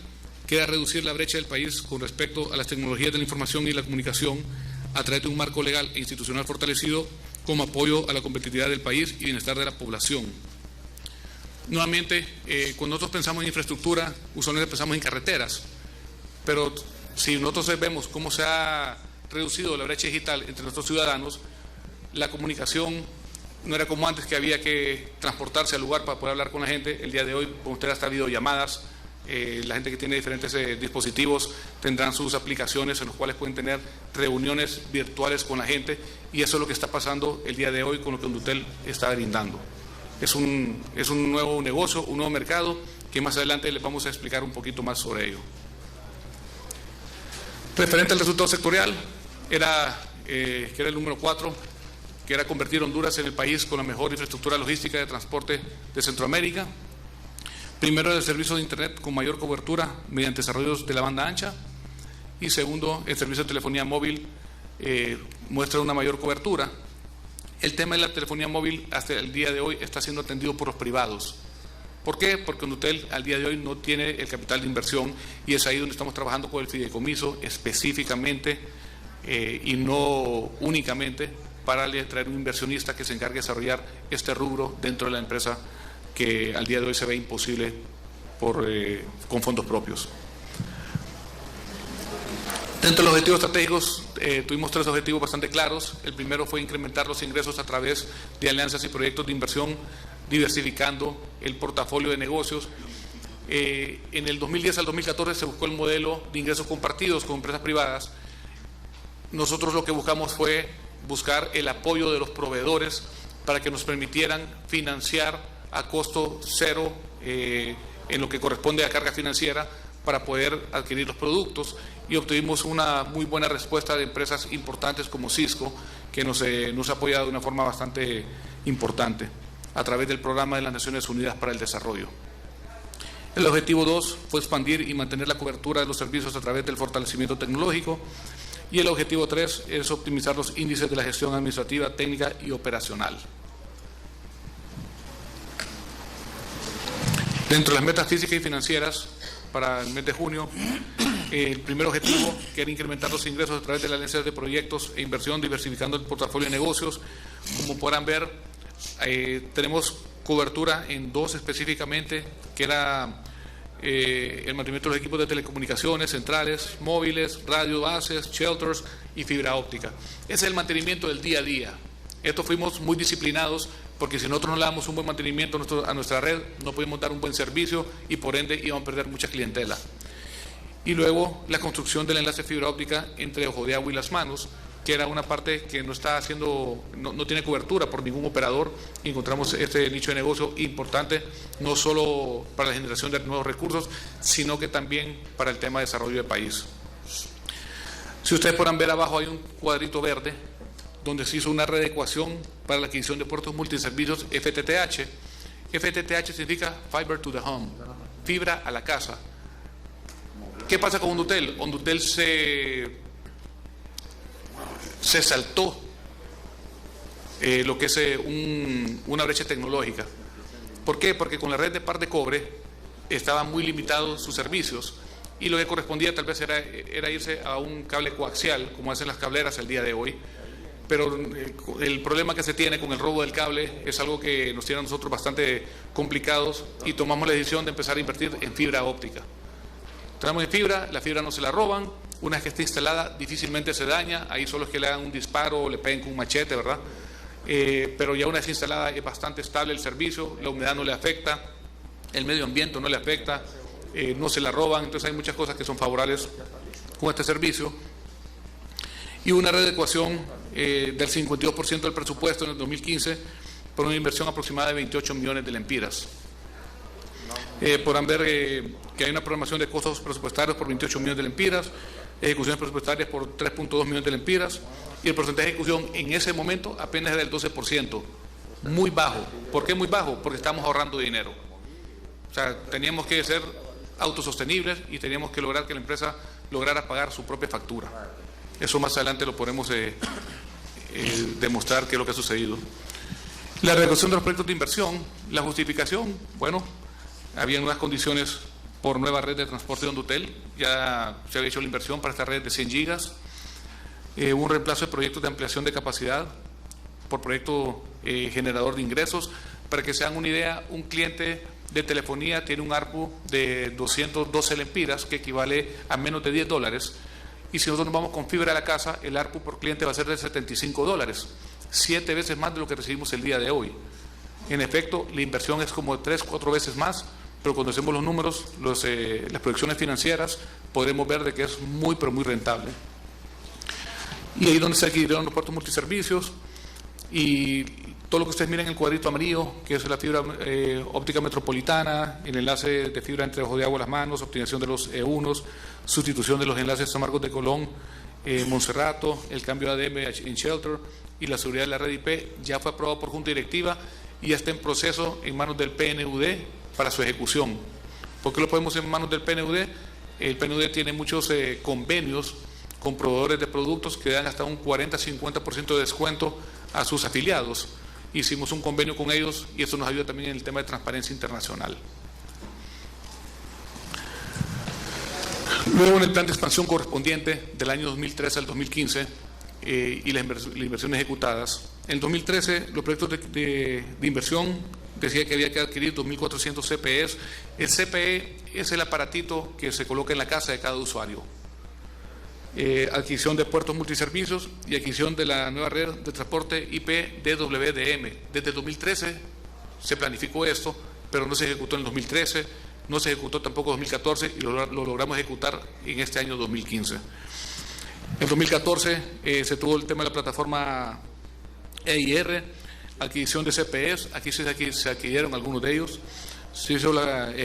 que era reducir la brecha del país con respecto a las tecnologías de la información y la comunicación a través de un marco legal e institucional fortalecido como apoyo a la competitividad del país y bienestar de la población. Nuevamente, cuando nosotros pensamos en infraestructura, usualmente pensamos en carreteras, pero si nosotros vemos cómo se ha reducido la brecha digital entre nuestros ciudadanos, la comunicación no era como antes, que había que transportarse al lugar para poder hablar con la gente. El día de hoy, con ustedes hasta videollamadas, la gente que tiene diferentes dispositivos tendrán sus aplicaciones en los cuales pueden tener reuniones virtuales con la gente, y eso es lo que está pasando el día de hoy con lo que Hondutel está brindando. Es un nuevo negocio, un nuevo mercado, que más adelante les vamos a explicar un poquito más sobre ello. Referente al resultado sectorial, que era el número 4, que era convertir Honduras en el país con la mejor infraestructura logística de transporte de Centroamérica. Primero, el servicio de Internet con mayor cobertura mediante desarrollos de la banda ancha. Y segundo, el servicio de telefonía móvil muestra una mayor cobertura. El tema de la telefonía móvil hasta el día de hoy está siendo atendido por los privados. ¿Por qué? Porque Hondutel al día de hoy no tiene el capital de inversión, y es ahí donde estamos trabajando con el fideicomiso específicamente y no únicamente para traer un inversionista que se encargue de desarrollar este rubro dentro de la empresa, que al día de hoy se ve imposible con fondos propios. Dentro de los objetivos estratégicos tuvimos 3 objetivos bastante claros. El primero fue incrementar los ingresos a través de alianzas y proyectos de inversión, diversificando el portafolio de negocios. En el 2010 al 2014 se buscó el modelo de ingresos compartidos con empresas privadas. Nosotros lo que buscamos fue buscar el apoyo de los proveedores para que nos permitieran financiar a costo cero en lo que corresponde a carga financiera para poder adquirir los productos, y obtuvimos una muy buena respuesta de empresas importantes como Cisco, que nos ha apoyado de una forma bastante importante a través del Programa de las Naciones Unidas para el Desarrollo. El objetivo 2 fue expandir y mantener la cobertura de los servicios a través del fortalecimiento tecnológico, y el objetivo 3 es optimizar los índices de la gestión administrativa, técnica y operacional. Dentro de las metas físicas y financieras para el mes de junio, el primer objetivo, que era incrementar los ingresos a través de las alianzas de proyectos e inversión, diversificando el portafolio de negocios. Como podrán ver, tenemos cobertura en dos específicamente, que era el mantenimiento de los equipos de telecomunicaciones, centrales, móviles, radio bases, shelters y fibra óptica. Ese es el mantenimiento del día a día. Esto fuimos muy disciplinados, porque si nosotros no le damos un buen mantenimiento a nuestra red, no podemos dar un buen servicio y por ende íbamos a perder mucha clientela. Y luego la construcción del enlace fibra óptica entre Ojo de Agua y Las Manos, que era una parte que no tiene cobertura por ningún operador. Y encontramos este nicho de negocio importante, no solo para la generación de nuevos recursos, sino que también para el tema de desarrollo del país. Si ustedes podrán ver abajo, hay un cuadrito verde donde se hizo una readecuación para la adquisición de puertos multiservicios FTTH. FTTH significa Fiber to the Home, fibra a la casa. ¿Qué pasa con Hondutel? Hondutel se saltó lo que es una brecha tecnológica. ¿Por qué? Porque con la red de par de cobre estaban muy limitados sus servicios, y lo que correspondía tal vez era irse a un cable coaxial, como hacen las cableras el día de hoy. Pero el problema que se tiene con el robo del cable es algo que nos tiene a nosotros bastante complicados, y tomamos la decisión de empezar a invertir en fibra óptica. Entramos en fibra, la fibra no se la roban, una vez que esté instalada difícilmente se daña, ahí solo es que le hagan un disparo o le peguen con un machete, ¿verdad? Pero ya una vez instalada es bastante estable el servicio, la humedad no le afecta, el medio ambiente no le afecta, no se la roban. Entonces hay muchas cosas que son favorables con este servicio. Y una readecuación del 52% del presupuesto en el 2015 por una inversión aproximada de 28 millones de lempiras. Podrán ver que hay una programación de costos presupuestarios por 28 millones de lempiras, ejecuciones presupuestarias por 3.2 millones de lempiras, y el porcentaje de ejecución en ese momento apenas era del 12%, muy bajo. ¿Por qué muy bajo? Porque estamos ahorrando dinero. O sea, teníamos que ser autosostenibles y teníamos que lograr que la empresa lograra pagar su propia factura. Eso más adelante lo podremos demostrar qué es lo que ha sucedido. La reducción de los proyectos de inversión, la justificación, bueno, había unas condiciones por nueva red de transporte de Hondutel, ya se había hecho la inversión para esta red de 100 gigas, hubo un reemplazo de proyectos de ampliación de capacidad por proyecto generador de ingresos. Para que se hagan una idea, un cliente de telefonía tiene un ARPU de 212 lempiras, que equivale a menos de $10, y si nosotros nos vamos con fibra a la casa, el ARPU por cliente va a ser de $75, 7 veces más de lo que recibimos el día de hoy. En efecto, la inversión es como 3-4 veces más, pero cuando hacemos los números, las proyecciones financieras, podremos ver de que es muy, pero muy rentable. Y ahí donde se adquirieron los puertos multiservicios, y todo lo que ustedes miren en el cuadrito amarillo, que es la fibra óptica metropolitana, el enlace de fibra entre Ojo de Agua y Las Manos, optimización de los E1, sustitución de los enlaces San Marcos de Colón, Monserrato, el cambio de ADM en Shelter y la seguridad de la red IP, ya fue aprobado por Junta Directiva y ya está en proceso en manos del PNUD para su ejecución. ¿Por qué lo ponemos en manos del PNUD? El PNUD tiene muchos convenios con proveedores de productos que dan hasta un 40-50% de descuento a sus afiliados. Hicimos un convenio con ellos y eso nos ayuda también en el tema de transparencia internacional. Luego, en el plan de expansión correspondiente del año 2013 al 2015 y las inversiones ejecutadas, en el 2013 los proyectos de inversión decía que había que adquirir 2.400 CPEs. El CPE es el aparatito que se coloca en la casa de cada usuario. Adquisición de puertos multiservicios y adquisición de la nueva red de transporte IP DWDM. Desde el 2013 se planificó esto, pero no se ejecutó en el 2013. no se ejecutó tampoco en 2014 y lo logramos ejecutar en este año 2015. En 2014 se tuvo el tema de la plataforma EIR, adquisición de CPEs, aquí se adquirieron algunos de ellos, se hizo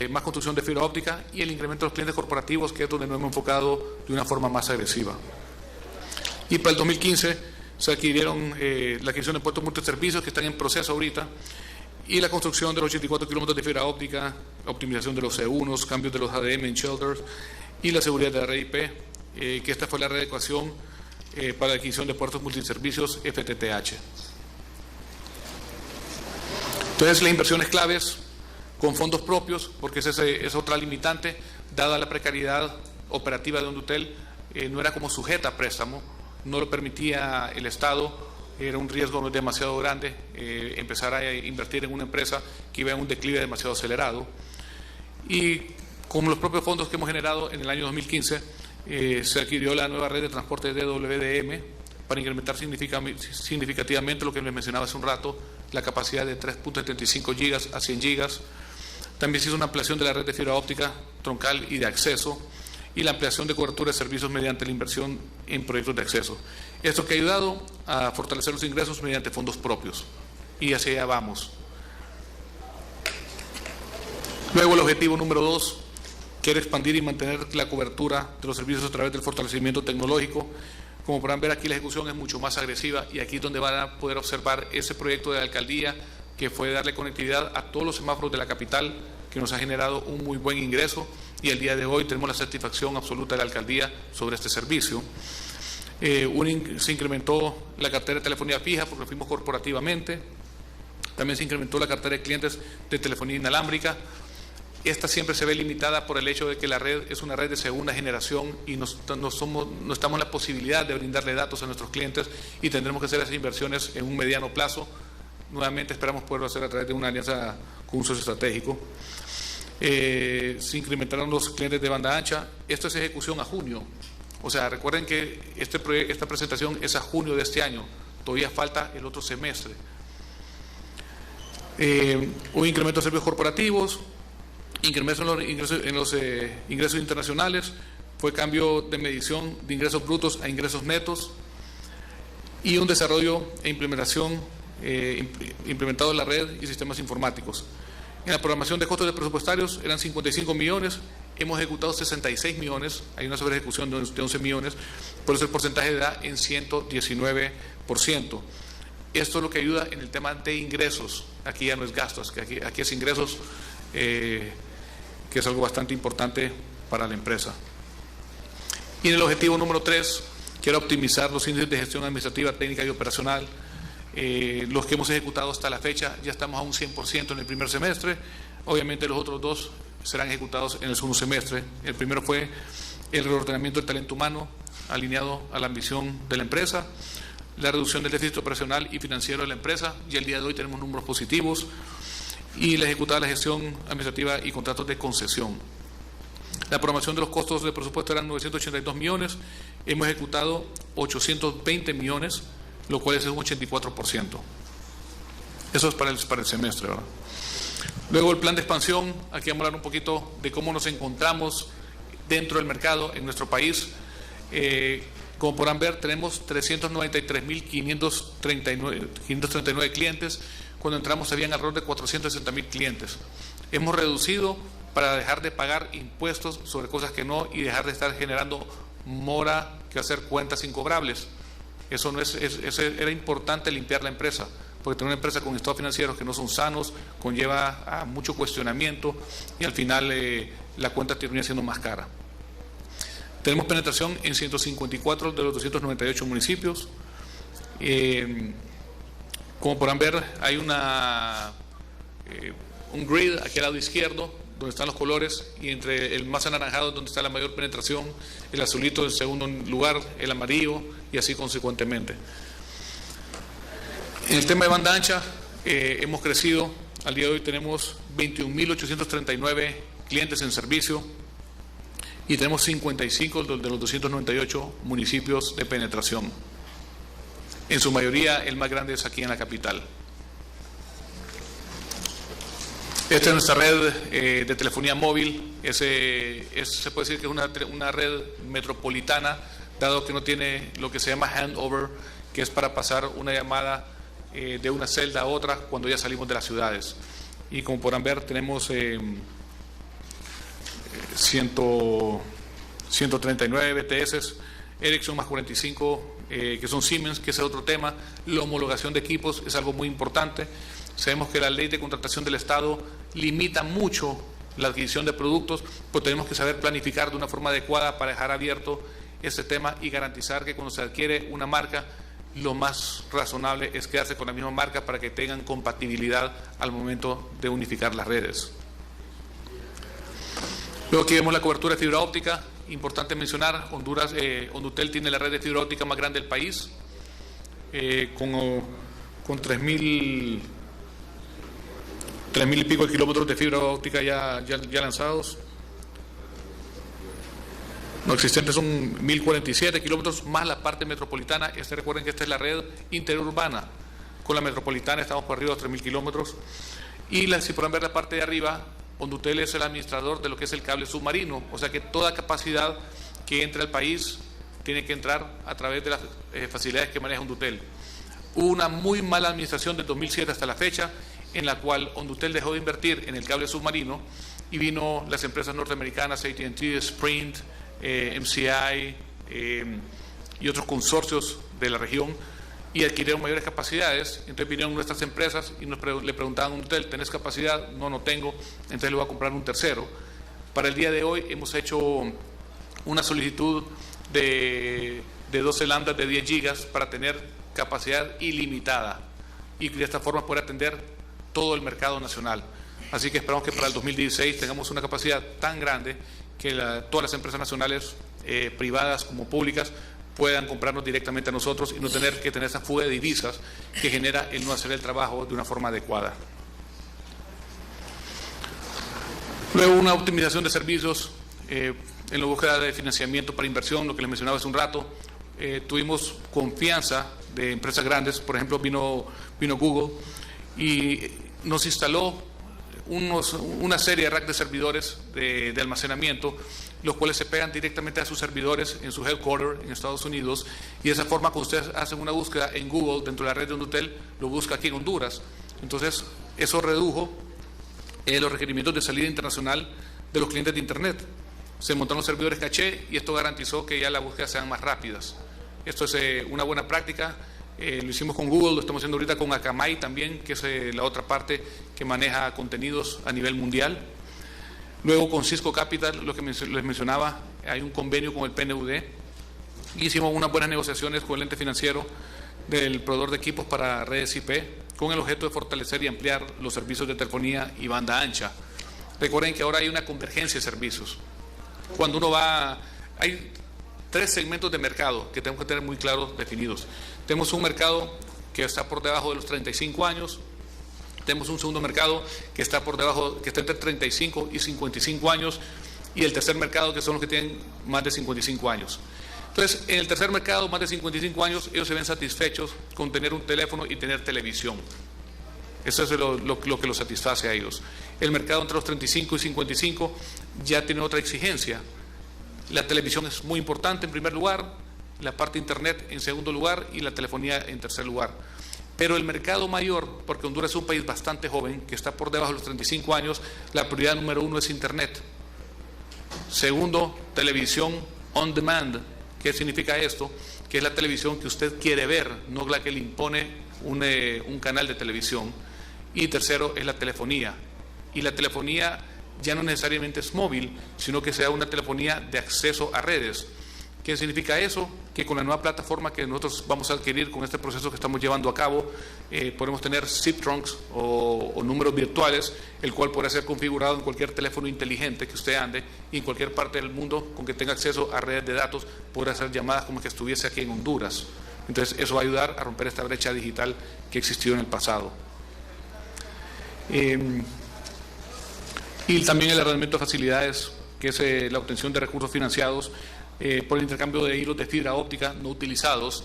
más construcción de fibra óptica y el incremento de los clientes corporativos, que es donde nos hemos enfocado de una forma más agresiva. Y para el 2015 se adquirieron la adquisición de puestos multiservicios que están en proceso ahorita y la construcción de los 84 kilómetros de fibra óptica, optimización de los C1, cambios de los ADM en shelters y la seguridad de la red IP, que esta fue la readecuación para la adquisición de puertos multiservicios FTTH. Entonces, las inversiones claves con fondos propios, porque esa es otra limitante, dada la precariedad operativa de Hondutel, no era como sujeta a préstamo, no lo permitía el Estado, era un riesgo demasiado grande empezar a invertir en una empresa que iba en un declive demasiado acelerado. Y con los propios fondos que hemos generado en el año 2015, se adquirió la nueva red de transporte DWDM para incrementar significativamente lo que les mencionaba hace un rato, la capacidad de 3.75 gigas a 100 gigas. También se hizo una ampliación de la red de fibra óptica troncal y de acceso y la ampliación de cobertura de servicios mediante la inversión en proyectos de acceso. Esto que ha ayudado a fortalecer los ingresos mediante fondos propios. Y hacia allá vamos. Luego el objetivo número 2, quiere expandir y mantener la cobertura de los servicios a través del fortalecimiento tecnológico. Como podrán ver aquí, la ejecución es mucho más agresiva y aquí es donde van a poder observar ese proyecto de la alcaldía que fue darle conectividad a todos los semáforos de la capital, que nos ha generado un muy buen ingreso y el día de hoy tenemos la satisfacción absoluta de la alcaldía sobre este servicio. Se incrementó la cartera de telefonía fija porque fuimos corporativamente. También se incrementó la cartera de clientes de telefonía inalámbrica. Esta siempre se ve limitada por el hecho de que la red es una red de segunda generación y no estamos en la posibilidad de brindarle datos a nuestros clientes y tendremos que hacer esas inversiones en un mediano plazo. Nuevamente esperamos poderlo hacer a través de una alianza con un socio estratégico. Se incrementaron los clientes de banda ancha. Esto es ejecución a junio. O sea, recuerden que esta presentación es a junio de este año. Todavía falta el otro semestre. Un incremento de servicios corporativos, incremento en los ingresos internacionales, fue cambio de medición de ingresos brutos a ingresos netos y un desarrollo e implementación implementado en la red y sistemas informáticos. En la programación de costos de presupuestarios eran 55 millones, hemos ejecutado 66 millones, hay una sobre ejecución de 11 millones, por eso el porcentaje da en 119%. Esto es lo que ayuda en el tema de ingresos, aquí ya no es gastos, que aquí es ingresos, que es algo bastante importante para la empresa. Y en el objetivo número 3, quiero optimizar los índices de gestión administrativa, técnica y operacional. Los que hemos ejecutado hasta la fecha, ya estamos a un 100% en el primer semestre. Obviamente los otros 2 serán ejecutados en el segundo semestre. El primero fue el reordenamiento del talento humano, alineado a la ambición de la empresa, la reducción del déficit operacional y financiero de la empresa, y el día de hoy tenemos números positivos, y la ejecutada la gestión administrativa y contratos de concesión. La programación de los costos de presupuesto eran 982 millones, hemos ejecutado 820 millones, lo cual es un 84%. Eso es para el semestre, ¿verdad? Luego el plan de expansión, aquí vamos a hablar un poquito de cómo nos encontramos dentro del mercado en nuestro país. Como podrán ver, tenemos 393.539 clientes. Cuando entramos habían alrededor de 460.000 clientes. Hemos reducido para dejar de pagar impuestos sobre cosas que no y dejar de estar generando mora que hacer cuentas incobrables. Eso no era importante limpiar la empresa, porque tener una empresa con estados financieros que no son sanos conlleva a mucho cuestionamiento y al final la cuenta termina siendo más cara. Tenemos penetración en 154 de los 298 municipios. Como podrán ver, hay un grid aquí al lado izquierdo, donde están los colores, y entre el más anaranjado donde está la mayor penetración, el azulito en segundo lugar, el amarillo, y así consecuentemente. En el tema de banda ancha, hemos crecido, al día de hoy tenemos 21.839 clientes en servicio, y tenemos 55 de los 298 municipios de penetración. En su mayoría, el más grande es aquí en la capital. Esta es nuestra red de telefonía móvil. Se puede decir que es una red metropolitana, dado que no tiene lo que se llama handover, que es para pasar una llamada de una celda a otra cuando ya salimos de las ciudades. Y como podrán ver, tenemos 139 BTS, Ericsson más 45, que son Siemens, que ese es otro tema. La homologación de equipos es algo muy importante. Sabemos que la ley de contratación del Estado limita mucho la adquisición de productos, pues tenemos que saber planificar de una forma adecuada para dejar abierto este tema y garantizar que cuando se adquiere una marca, lo más razonable es quedarse con la misma marca para que tengan compatibilidad al momento de unificar las redes. Luego aquí vemos la cobertura de fibra óptica. Importante mencionar, Hondutel tiene la red de fibra óptica más grande del país, con 3.000 y pico de kilómetros de fibra óptica ya lanzados. No existentes son 1.047 kilómetros más la parte metropolitana. Recuerden que esta es la red interurbana. Con la metropolitana estamos por arriba de los 3.000 kilómetros. Y si podrán ver la parte de arriba, Hondutel es el administrador de lo que es el cable submarino. O sea que toda capacidad que entre al país tiene que entrar a través de las facilidades que maneja Hondutel. Hubo una muy mala administración del 2007 hasta la fecha, en la cual Hondutel dejó de invertir en el cable submarino y vino las empresas norteamericanas, AT&T, Sprint, MCI y otros consorcios de la región, y adquirieron mayores capacidades. Entonces vinieron nuestras empresas y le preguntaban a Hondutel: ¿tenés capacidad? No tengo, entonces le voy a comprar un tercero. Para el día de hoy hemos hecho una solicitud de 12 lambdas de 10 gigas para tener capacidad ilimitada y de esta forma poder atender todo el mercado nacional. Así que esperamos que para el 2016 tengamos una capacidad tan grande que todas las empresas nacionales, privadas como públicas, puedan comprarnos directamente a nosotros y no tener que tener esa fuga de divisas que genera el no hacer el trabajo de una forma adecuada. Luego, una optimización de servicios en la búsqueda de financiamiento para inversión, lo que les mencionaba hace un rato. Tuvimos confianza de empresas grandes. Por ejemplo, vino Google y nos instaló una serie de racks de servidores de almacenamiento, los cuales se pegan directamente a sus servidores en su headquarter en Estados Unidos, y de esa forma, cuando ustedes hacen una búsqueda en Google dentro de la red de Hondutel, lo busca aquí en Honduras. Entonces, eso redujo los requerimientos de salida internacional de los clientes de Internet. Se montaron los servidores caché y esto garantizó que ya las búsquedas sean más rápidas. Esto es una buena práctica. Lo hicimos con Google, lo estamos haciendo ahorita con Akamai también, que es la otra parte que maneja contenidos a nivel mundial. Luego con Cisco Capital, lo que les mencionaba, hay un convenio con el PNUD. Hicimos unas buenas negociaciones con el ente financiero del proveedor de equipos para redes IP, con el objeto de fortalecer y ampliar los servicios de telefonía y banda ancha. Recuerden que ahora hay una convergencia de servicios. Cuando uno hay 3 segmentos de mercado que tenemos que tener muy claros definidos. Tenemos un mercado que está por debajo de los 35 años, tenemos un segundo mercado que está entre 35 y 55 años, y el tercer mercado que son los que tienen más de 55 años. Entonces, en el tercer mercado, más de 55 años, ellos se ven satisfechos con tener un teléfono y tener televisión. Eso es lo que los satisface a ellos. El mercado entre los 35 y 55 ya tiene otra exigencia. La televisión es muy importante en primer lugar, la parte de Internet en segundo lugar y la telefonía en tercer lugar. Pero el mercado mayor, porque Honduras es un país bastante joven, que está por debajo de los 35 años, la prioridad número 1 es Internet. Segundo, televisión on demand. ¿Qué significa esto? Que es la televisión que usted quiere ver, no la que le impone un canal de televisión. Y tercero, es la telefonía. Y la telefonía ya no necesariamente es móvil, sino que sea una telefonía de acceso a redes. ¿Qué significa eso? Que con la nueva plataforma que nosotros vamos a adquirir con este proceso que estamos llevando a cabo, podemos tener SIP trunks o números virtuales, el cual podrá ser configurado en cualquier teléfono inteligente que usted ande y en cualquier parte del mundo con que tenga acceso a redes de datos, podrá hacer llamadas como que estuviese aquí en Honduras. Entonces, eso va a ayudar a romper esta brecha digital que existió en el pasado. Y también el arrendamiento de facilidades, que es la obtención de recursos financiados por el intercambio de hilos de fibra óptica no utilizados.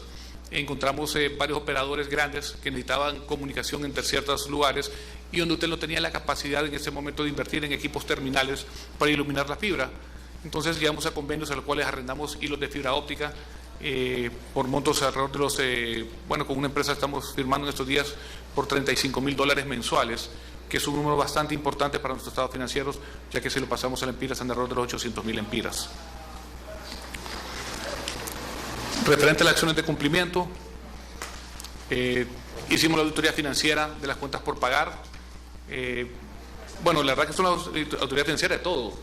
encontramos varios operadores grandes que necesitaban comunicación entre ciertos lugares y donde usted no tenía la capacidad en ese momento de invertir en equipos terminales para iluminar la fibra. Entonces llegamos a convenios a los cuales arrendamos hilos de fibra óptica por montos alrededor de los, con una empresa estamos firmando en estos días por $35,000 mensuales, que es un número bastante importante para nuestros estados financieros, ya que si lo pasamos a lempiras, anda alrededor de los 800,000 lempiras. Referente a las acciones de cumplimiento, hicimos la auditoría financiera de las cuentas por pagar. La verdad que es una auditoría financiera de todo,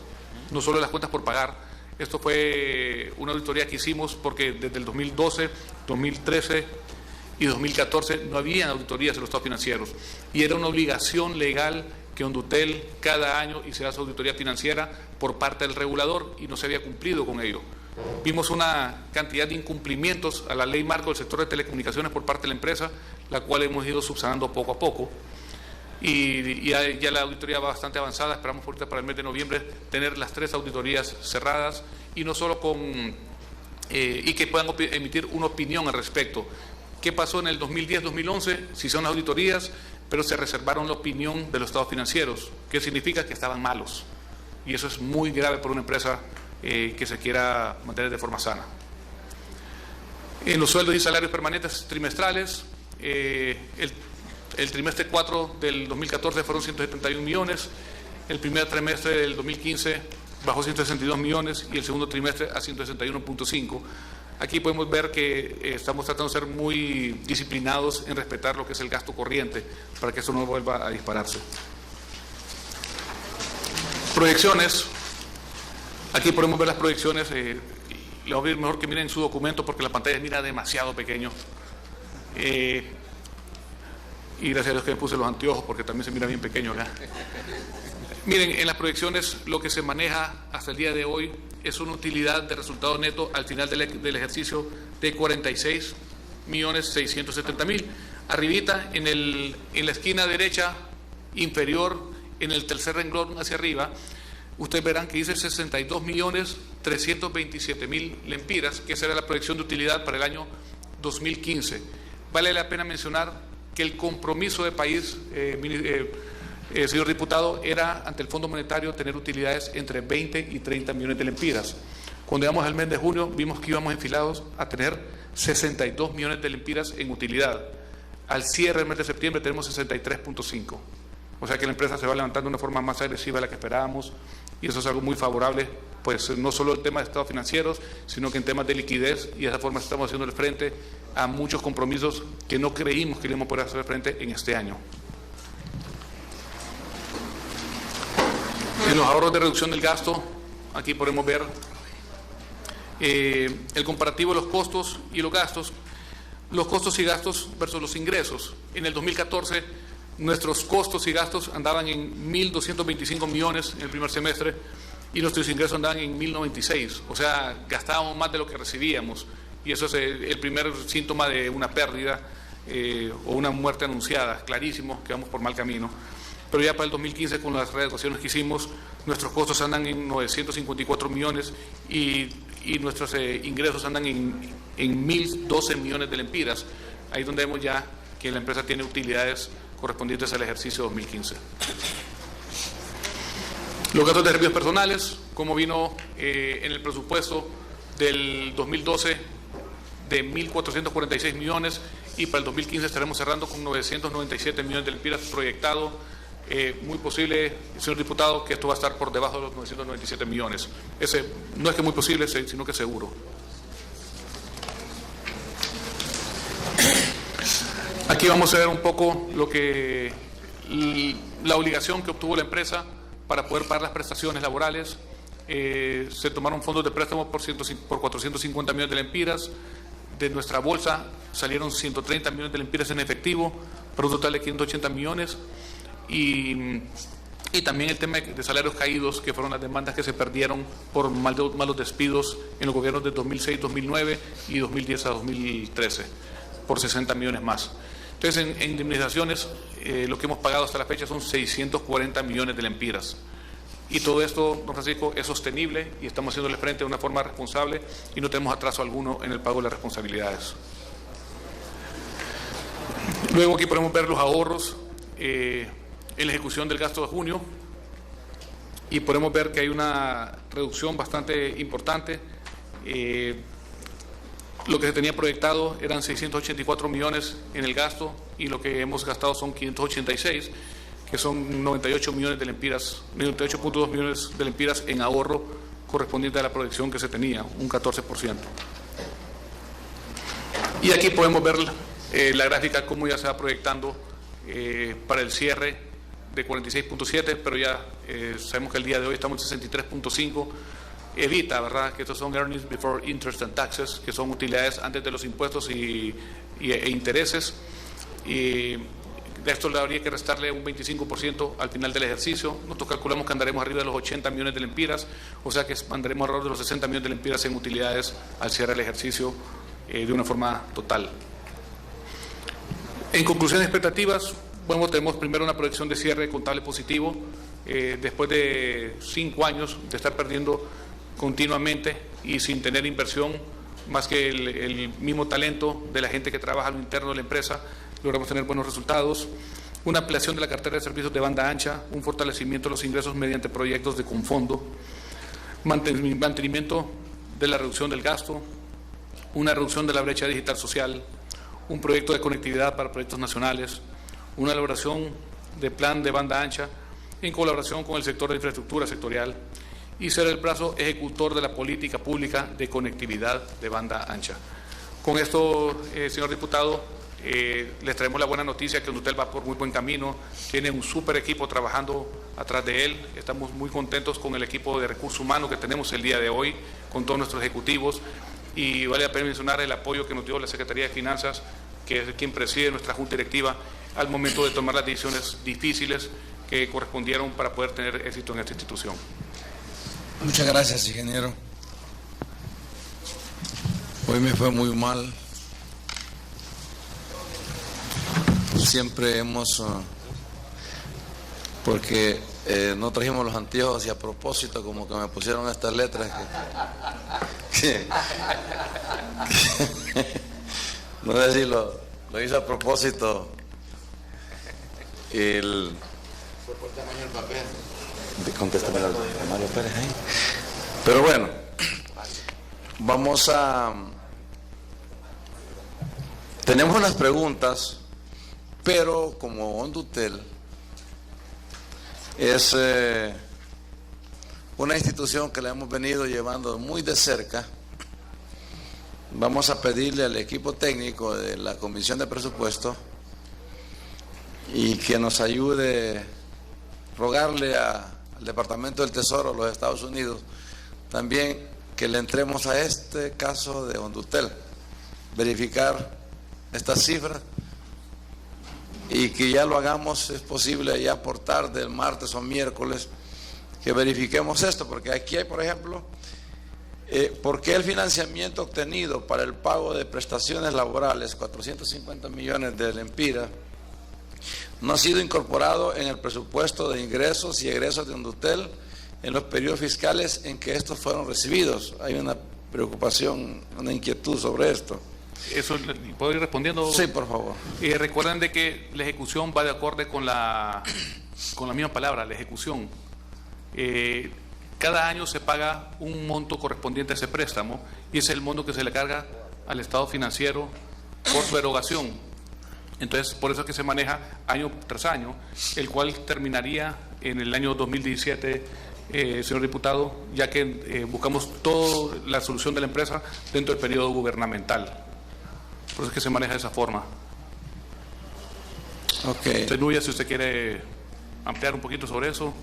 no solo de las cuentas por pagar. Esto fue una auditoría que hicimos porque desde el 2012, 2013 y 2014 no había auditorías en los estados financieros y era una obligación legal que Ondutel cada año hiciera su auditoría financiera por parte del regulador y no se había cumplido con ello. Vimos una cantidad de incumplimientos a la ley marco del sector de telecomunicaciones por parte de la empresa, la cual hemos ido subsanando poco a poco. Y ya la auditoría va bastante avanzada, esperamos ahorita para el mes de noviembre tener las 3 auditorías cerradas y no solo y que puedan emitir una opinión al respecto. ¿Qué pasó en el 2010-2011? Si son las auditorías, pero se reservaron la opinión de los estados financieros, que significa que estaban malos. Y eso es muy grave por una empresa que se quiera mantener de forma sana. En los sueldos y salarios permanentes trimestrales, el trimestre 4 del 2014 fueron 171 millones, el primer trimestre del 2015 bajó 162 millones y el segundo trimestre a 161.5. Aquí podemos ver que estamos tratando de ser muy disciplinados en respetar lo que es el gasto corriente para que eso no vuelva a dispararse. Proyecciones. Aquí podemos ver las proyecciones. Le voy a pedir mejor que miren su documento porque la pantalla mira demasiado pequeño. Y gracias a Dios que me puse los anteojos porque también se mira bien pequeño acá. Miren, en las proyecciones lo que se maneja hasta el día de hoy es una utilidad de resultado neto al final del ejercicio de 46.670.000. Arribita, en la esquina derecha inferior, en el tercer renglón hacia arriba, ustedes verán que dice 62.327.000 lempiras, que esa era la proyección de utilidad para el año 2015. Vale la pena mencionar que el compromiso de país, señor diputado, era ante el Fondo Monetario tener utilidades entre 20 y 30 millones de lempiras. Cuando llegamos al mes de junio vimos que íbamos enfilados a tener 62 millones de lempiras en utilidad. Al cierre del mes de septiembre tenemos 63.5. O sea que la empresa se va levantando de una forma más agresiva de la que esperábamos y eso es algo muy favorable, pues no solo en temas de estados financieros, sino que en temas de liquidez, y de esa forma estamos haciendo el frente a muchos compromisos que no creímos que íbamos a poder hacer frente en este año. En los ahorros de reducción del gasto, aquí podemos ver el comparativo de los costos y los gastos. Los costos y gastos versus los ingresos. En el 2014, nuestros costos y gastos andaban en 1.225 millones en el primer semestre y nuestros ingresos andaban en 1.096. O sea, gastábamos más de lo que recibíamos. Y eso es el primer síntoma de una pérdida o una muerte anunciada. Clarísimo que vamos por mal camino. Pero ya para el 2015, con las readecuaciones que hicimos, nuestros costos andan en 954 millones y nuestros ingresos andan en 1.012 millones de lempiras. Ahí donde vemos ya que la empresa tiene utilidades correspondientes al ejercicio 2015. Los gastos de servicios personales, como vino en el presupuesto del 2012 de 1.446 millones y para el 2015 estaremos cerrando con 997 millones de lempiras proyectado. Muy posible, señor diputado, que esto va a estar por debajo de los 997 millones. No es que muy posible, sino que seguro. Aquí vamos a ver un poco la obligación que obtuvo la empresa para poder pagar las prestaciones laborales. Se tomaron fondos de préstamo por 450 millones de lempiras. De nuestra bolsa salieron 130 millones de lempiras en efectivo, para un total de 580 millones. Y también el tema de salarios caídos, que fueron las demandas que se perdieron por malos despidos en los gobiernos de 2006-2009 y 2010 a 2013, por 60 millones más. Entonces, en indemnizaciones, lo que hemos pagado hasta la fecha son 640 millones de lempiras. Y todo esto, don Francisco, es sostenible y estamos haciéndole frente de una forma responsable y no tenemos atraso alguno en el pago de las responsabilidades. Luego aquí podemos ver los ahorros en la ejecución del gasto de junio y podemos ver que hay una reducción bastante importante. Lo que se tenía proyectado eran 684 millones en el gasto y lo que hemos gastado son 586, que son 98 millones de lempiras, 98.2 millones de lempiras en ahorro correspondiente a la proyección que se tenía, un 14%. Y aquí podemos ver la gráfica cómo ya se va proyectando para el cierre de 46.7, pero ya sabemos que el día de hoy estamos en 63.5. Evita, ¿verdad?, que estos son earnings before interest and taxes, que son utilidades antes de los impuestos e intereses. Y de esto le habría que restarle un 25% al final del ejercicio. Nosotros calculamos que andaremos arriba de los 80 millones de lempiras, o sea que andaremos alrededor de los 60 millones de lempiras en utilidades al cierre del ejercicio de una forma total. En conclusión de expectativas, bueno, tenemos primero una proyección de cierre contable positivo, después de 5 años de estar perdiendo continuamente y sin tener inversión, más que el mismo talento de la gente que trabaja a lo interno de la empresa, logramos tener buenos resultados. Una ampliación de la cartera de servicios de banda ancha, un fortalecimiento de los ingresos mediante proyectos de confondo, mantenimiento de la reducción del gasto, una reducción de la brecha digital social, un proyecto de conectividad para proyectos nacionales, una elaboración de plan de banda ancha en colaboración con el sector de infraestructura sectorial y ser el brazo ejecutor de la política pública de conectividad de banda ancha. Con esto, señor diputado, les traemos la buena noticia que Hondutel va por muy buen camino, tiene un súper equipo trabajando atrás de él, estamos muy contentos con el equipo de recursos humanos que tenemos el día de hoy, con todos nuestros ejecutivos, y vale la pena mencionar el apoyo que nos dio la Secretaría de Finanzas, que es quien preside nuestra Junta Directiva, al momento de tomar las decisiones difíciles que correspondieron para poder tener éxito en esta institución. Muchas gracias, ingeniero. Hoy me fue muy mal. Siempre hemos, porque no trajimos los anteojos y a propósito como que me pusieron estas letras no sé si lo hice a propósito. Fue por tamaño del papel. Contéstame a Mario Pérez ahí. Pero bueno, vamos a... Tenemos unas preguntas, pero como Hondutel es una institución que la hemos venido llevando muy de cerca, vamos a pedirle al equipo técnico de la Comisión de Presupuesto y que nos ayude, rogarle al Departamento del Tesoro de los Estados Unidos también que le entremos a este caso de Hondutel, verificar estas cifras y que ya lo hagamos, es posible ya por tarde, el martes o miércoles, que verifiquemos esto, porque aquí hay, por ejemplo, ¿por qué el financiamiento obtenido para el pago de prestaciones laborales, 450 millones de lempiras, no ha sido incorporado en el presupuesto de ingresos y egresos de Hondutel en los periodos fiscales en que estos fueron recibidos? Hay una preocupación, una inquietud sobre esto. ¿Eso puedo ir respondiendo? Sí, por favor. Recuerden de que la ejecución va de acorde con la misma palabra, la ejecución. Cada año se paga un monto correspondiente a ese préstamo y es el monto que se le carga al Estado financiero por su erogación. Entonces, por eso es que se maneja año tras año, el cual terminaría en el año 2017, señor diputado, ya que buscamos toda la solución de la empresa dentro del periodo gubernamental. Por eso es que se maneja de esa forma. Ok. Entonces, Nuya, si usted quiere ampliar un poquito sobre eso.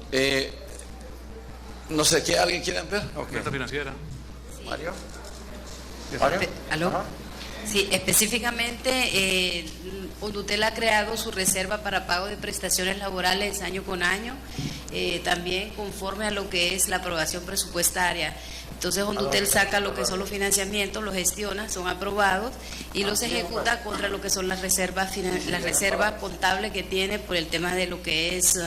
No sé, ¿qué alguien quiere ampliar? Okay. Esta financiera. Sí. Mario. ¿Aló? Sí, específicamente Hondutel ha creado su reserva para pago de prestaciones laborales año con año, también conforme a lo que es la aprobación presupuestaria. Entonces Hondutel saca lo que son los financiamientos, los gestiona, son aprobados y los ejecuta contra lo que son las reservas contables que tiene por el tema de lo que es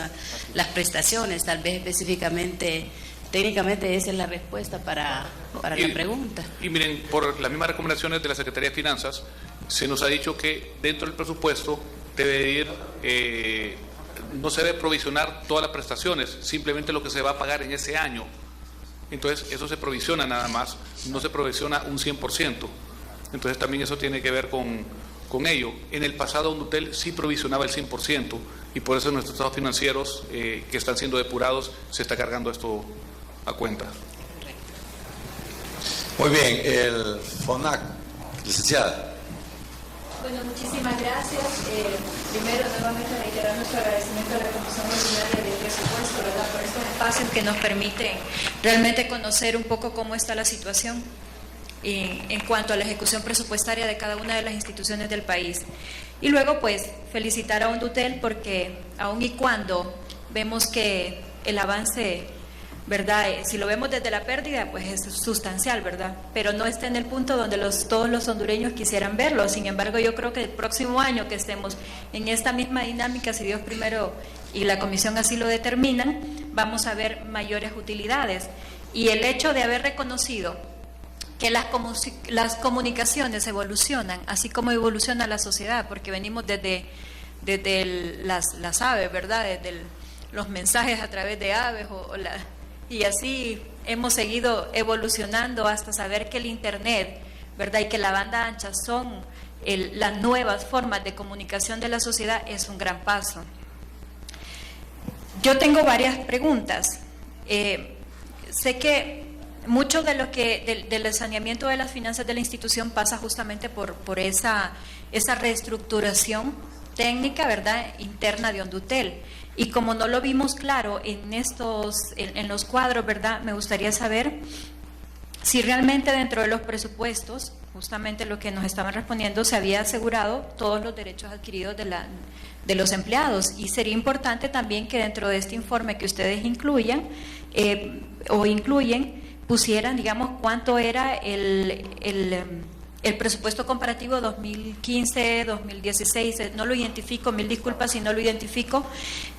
las prestaciones. Tal vez específicamente, técnicamente esa es la respuesta para la pregunta. Y miren, por las mismas recomendaciones de la Secretaría de Finanzas, se nos ha dicho que dentro del presupuesto debe ir, no se debe provisionar todas las prestaciones, simplemente lo que se va a pagar en ese año. Entonces, eso se provisiona nada más, no se provisiona un 100%. Entonces, también eso tiene que ver con ello. En el pasado, Ondutel sí provisionaba el 100%, y por eso nuestros estados financieros, que están siendo depurados, se está cargando esto a cuenta. Muy bien, el FONAC, licenciada. Bueno, muchísimas gracias. Primero, nuevamente reiterar nuestro agradecimiento a la Comisión Ordinaria del Presupuesto, ¿verdad?, por estos espacios que nos permiten realmente conocer un poco cómo está la situación en cuanto a la ejecución presupuestaria de cada una de las instituciones del país. Y luego, pues, felicitar a Ondutel porque, aun y cuando vemos que el avance, ¿verdad?, si lo vemos desde la pérdida, pues es sustancial, ¿verdad?, pero no está en el punto donde todos los hondureños quisieran verlo. Sin embargo, yo creo que el próximo año que estemos en esta misma dinámica, si Dios primero y la Comisión así lo determinan, vamos a ver mayores utilidades. Y el hecho de haber reconocido que las comunicaciones evolucionan, así como evoluciona la sociedad, porque venimos desde las aves, ¿verdad?, desde los mensajes a través de aves y así hemos seguido evolucionando hasta saber que el Internet, ¿verdad?, y que la banda ancha son las nuevas formas de comunicación de la sociedad, es un gran paso. Yo tengo varias preguntas. Sé que mucho de lo del saneamiento de las finanzas de la institución pasa justamente por esa reestructuración técnica, ¿verdad?, interna de Ondutel. Y como no lo vimos claro en los cuadros, ¿verdad?, me gustaría saber si realmente dentro de los presupuestos, justamente lo que nos estaban respondiendo, se había asegurado todos los derechos adquiridos de los empleados. Y sería importante también que dentro de este informe que ustedes incluyen, pusieran, digamos, cuánto era el presupuesto comparativo 2015-2016, no lo identifico, mil disculpas si no lo identifico,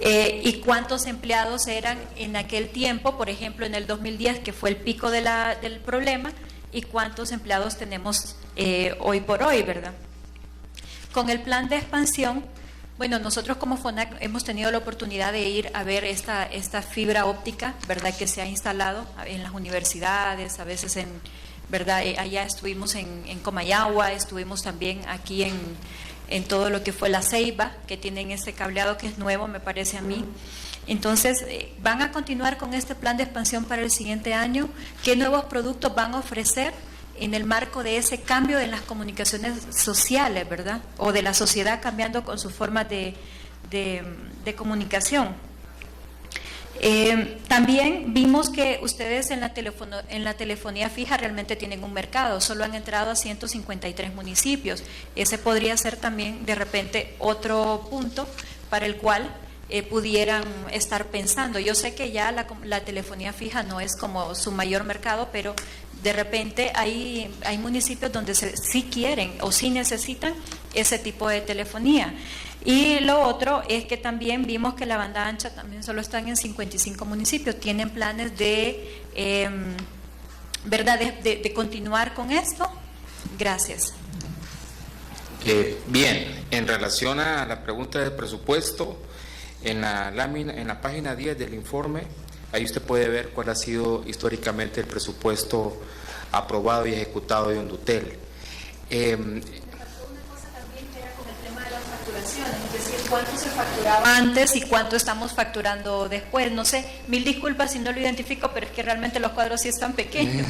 y cuántos empleados eran en aquel tiempo, por ejemplo, en el 2010, que fue el pico del problema, y cuántos empleados tenemos hoy por hoy, ¿verdad? Con el plan de expansión, bueno, nosotros como FONAC hemos tenido la oportunidad de ir a ver esta fibra óptica, ¿verdad?, que se ha instalado en las universidades, a veces ¿verdad? Allá estuvimos en Comayagua, estuvimos también aquí en todo lo que fue la Ceiba, que tienen ese cableado que es nuevo, me parece a mí. Entonces, ¿van a continuar con este plan de expansión para el siguiente año? ¿Qué nuevos productos van a ofrecer en el marco de ese cambio de las comunicaciones sociales, ¿verdad?, o de la sociedad cambiando con sus formas de comunicación? También vimos que ustedes en la telefonía fija realmente tienen un mercado, solo han entrado a 153 municipios. Ese podría ser también de repente otro punto para el cual pudieran estar pensando. Yo sé que ya la telefonía fija no es como su mayor mercado, pero de repente hay municipios donde sí quieren o sí necesitan ese tipo de telefonía. Y lo otro es que también vimos que la banda ancha también solo están en 55 municipios. ¿Tienen planes ¿verdad?, de continuar con esto? Gracias. Bien, en relación a la pregunta del presupuesto, en la página 10 del informe, ahí usted puede ver cuál ha sido históricamente el presupuesto aprobado y ejecutado de Ondutel. Es decir, cuánto se facturaba antes y cuánto estamos facturando después. No sé, mil disculpas si no lo identifico, pero es que realmente los cuadros sí están pequeños.